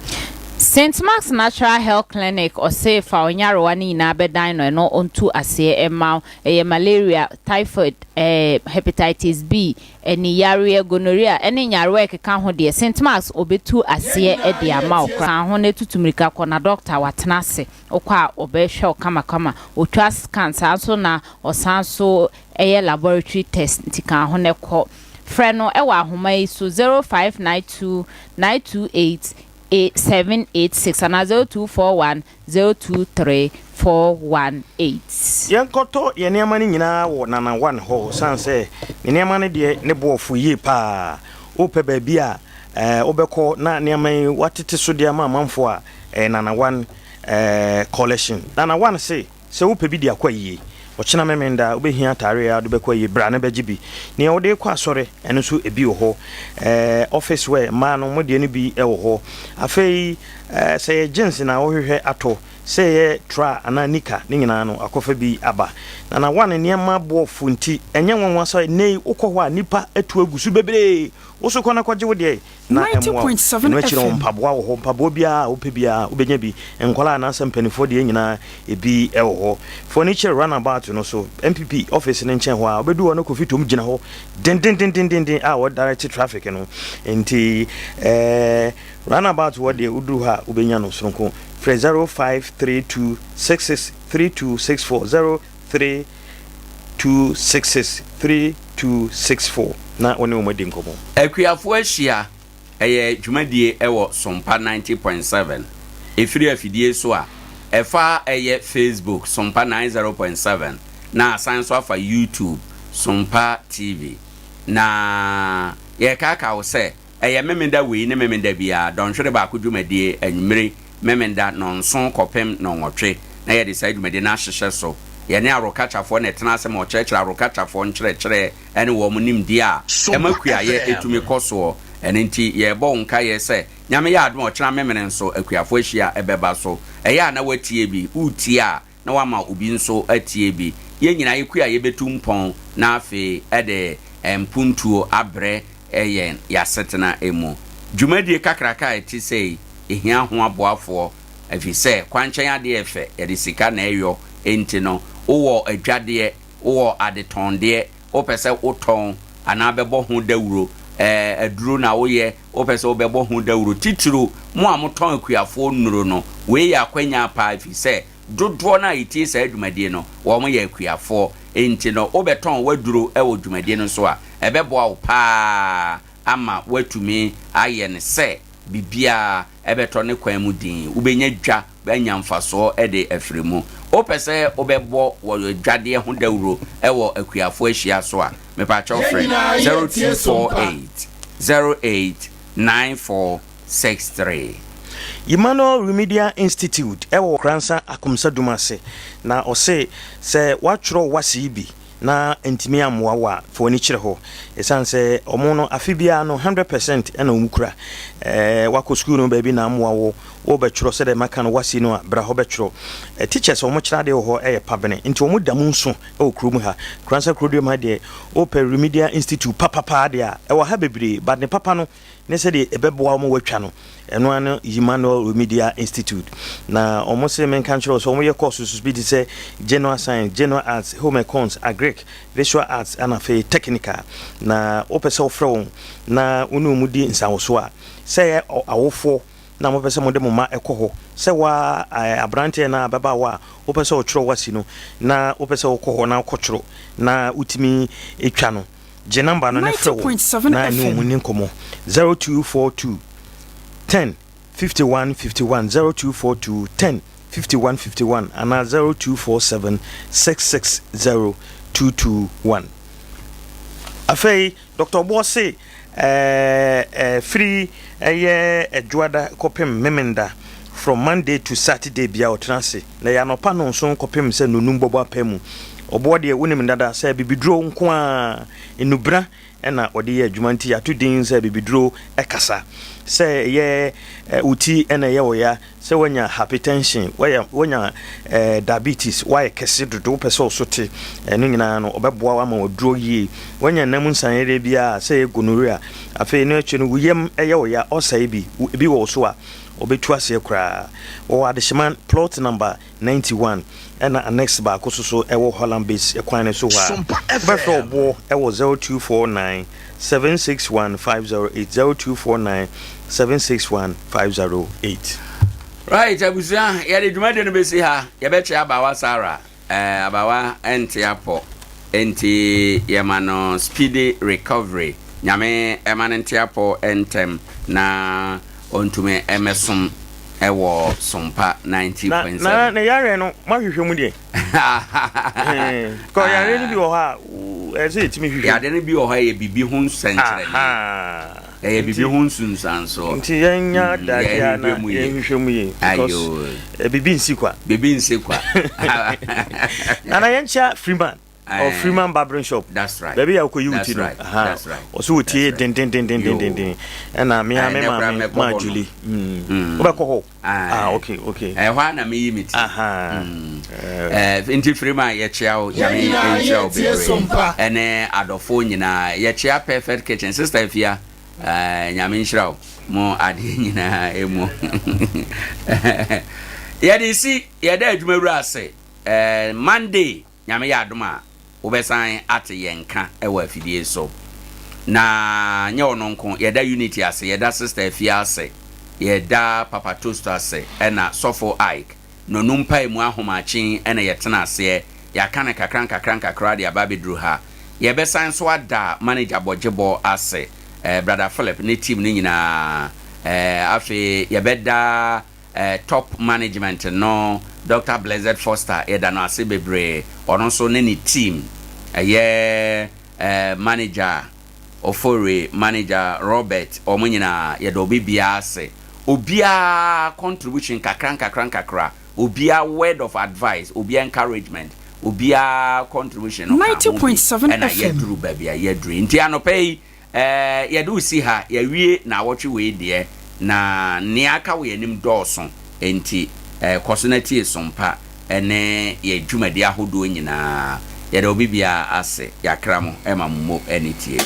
Speaker 5: St. Mark's Natural Health Clinic or say for onyaro ni na bedan no onto ase emau malaria typhoid hepatitis B eni yare gonorrhea eni nyaro ekeka ho de St. Mark's obetu ase e de amau kan ho ne tutumrika ko na doctor watenase okwa obehwe kama otwa scan sanso na osanso eye laboratory test ntika ho ne ko freno ewa ahoma iso 0592 928 786 and 0241023418.
Speaker 4: Yankoto yeniama ni nyina wo nana one ho sanse yeniama ne de ne bofu yi pa ope baabi a obekọ na niama watete so de ama manfo a nana one collection nana one say ope bi de akwa yi ochina memenda obehia tare a do bekwa yi bra na begibi ne ode kwa sore eno so ebi ho office where ma no mo de ne bi e ho afei say jeans na ohwehwe ato say tra ana nika ni nyina no akofa bi aba na wane niema bofu nti enye nwanwa so nei ukọ a nipa atu agusu bebre woso kona kwaje wo de na emwa
Speaker 2: 90.7
Speaker 4: mpaboa wo mpaboa bia ope bia obenya bi enkola na sampanifo de nyina ebi e wo furniture runabout no so MPP office ne nchen ho a obedu wo no kofitom gina ho den a wo direct traffic no enti runabout wo de uduru ha obenya no sonko 0532663264 02663264 na one wo madi nkomo
Speaker 1: akuafo ahia dwumadie ewo Sompa 90.7 efiri afidie so a efa Facebook Sompa 90.7 na asanso afa YouTube Sompa TV na kaka wo se memenda we ne memenda bia don hwere ba ko dwumadie anwumere memenda nonson kopem no nwotwe na decide dwumadie na hyehye so ne arokachafo na tena asem o kyerɛkyerɛ arokachafo nkyerɛkyerɛ ene wo munim di a emakua etumi koso ene nti bɔ nka se nyame adom o kyerɛ memene nso akuafo ahia ebeba so na watie bi utie a na wama obi nso atie bi nyina yekua betu mpɔn na afi mpuntuo abre yasetena emu dwumadie kakraka eti sei ehia ho aboafo afi se kwankyɛn ade efe de sika na eyo enti no wo adwade wo adetonde wo pese woton ana bebo ho dawuro aduro na wo ye wo pese wo bebo ho dawuro titiro mo amoton akuafo nuro no we ya kwanya pa fi se dodo na iti se adwumadie no wo mo ya akuafo enti no wo beton waduro wo dwumadie no so a ebebo wo pa ama watumi aye ne se bibia ebeto ne kwan mu din ubenya dwa banya mfaso de afrimu opese obebo wo dwade ho dawuro ewo akuafo ahia so a mepa cha friend 0248089463
Speaker 4: Emmanuel Remedial Institute ewo Nkoranza akomsa dumase na ose se watwro wase bi na entimi amwa fo ni kire ho esanse omo no afibia no 100% ena omukura wako school no baby na amwa wo betwro se de maka no wasi no bra ho betwro teachers omo kira de ho pabene nti omo damu nso krom ha Nkoranza krodom ha de Open Remedial Institute papa de ewo ha bebre but ne papa no ne se de ebeboa omo watwa no eno an Emmanuel Remedial Institute na omo se men kan kiro so omo ye courses bi de se general science, general arts, home econs, agric, visual arts and afi technical na opese ofro na unu mudi nsanwoso a se awofo na mo pese mo de mo ma ekoho se wa abrante na baba wa opese otro wasi no na opese okoho na okotro na utimi etwa no je number no ne fro na ni mu ni nkomo 0242 10 51 51 0242 10 5151 and 0247 660 Afei Dr. Bosse free Edwada kopem memenda from Monday to Saturday bia otranse na ya no pa no so kopem se nonum bobo apemu obo de wonim dada se bibidro nko a enubra ena ode ye adwumanti ato din se bibidro ekasa se ye uti ena ye woya se wanya hypertension wanya diabetes why kese dodo pese osote eno nyina no obeboa wa ma odro yi wanya namu nsanyere bia se gonorrhea afi no eche no wuyem ye woya osai bi wo so a obetu ase kra o adishman plot number 91 ena annex ba kososo ewo Holland base ekwan ne so wa before obo ewo 0249 761 508 0249 761 508
Speaker 1: right abusia ya de dwumade no besi ha ya beche abawa Sara abawa enti apo enti yemano speedy recovery nyame emane enti apo entem na ontume emesom ewo Sompa 90.7
Speaker 4: na yare no mahwehwe mu de ko yare ni bi wo ha eze etimi hwehwe
Speaker 1: yare ni bi wo ha ye bibi hu nsenkyere ni bibi hu nsunsanso
Speaker 4: nti yenya dadia na yehwehwe mu ye
Speaker 1: ayo
Speaker 4: bibi nsikwa na yencha Freeman or Freeman Barbering Shop.
Speaker 1: That's right.
Speaker 4: Baby, I could use it.
Speaker 1: That's right.
Speaker 4: Also, with tea, din. And me, my Julie. Okay.
Speaker 1: I want to meet it. Into Freeman, yet chow, Yami, and Adophone, yet chia perfect kitchen sister if ya, Yamin Shrow, more Adina, emo. Yet you see, yet there, you say, Monday, Yami Aduma. Obesan ate yenka ewa fidie so na nye ononko yeda unity ase yeda sister afia ase yeda papa toaster ase ena sofo Ike no numpa emu ahomachi ena yetena ase ya kana kakran dia babedru ha yɛbɛsan so ada manager bɔgyebɔ ase brother Philip ne team ne nyinaa afi yɛbɛda top management no Dr. Blessed Foster yɛda no ase bebree ɔno nso ne ne team manager Ofore manager Robert ɔmo nyinaa yɛda obi bia ase obia contribution kakra obia word of advice obia encouragement obia contribution
Speaker 2: 90.7
Speaker 1: and
Speaker 2: FM
Speaker 1: yɛduru baabi a yɛduru nti anɔpɛ yɛde usi ha yɛwie na awɔtwe wei deɛ na nea aka wo yɛnim dɔɔso enti kɔsonati Sompa ene yɛ dwumadi ahodoɔ nyinaa yɛde obi bia ase yakra mo ema mo anitie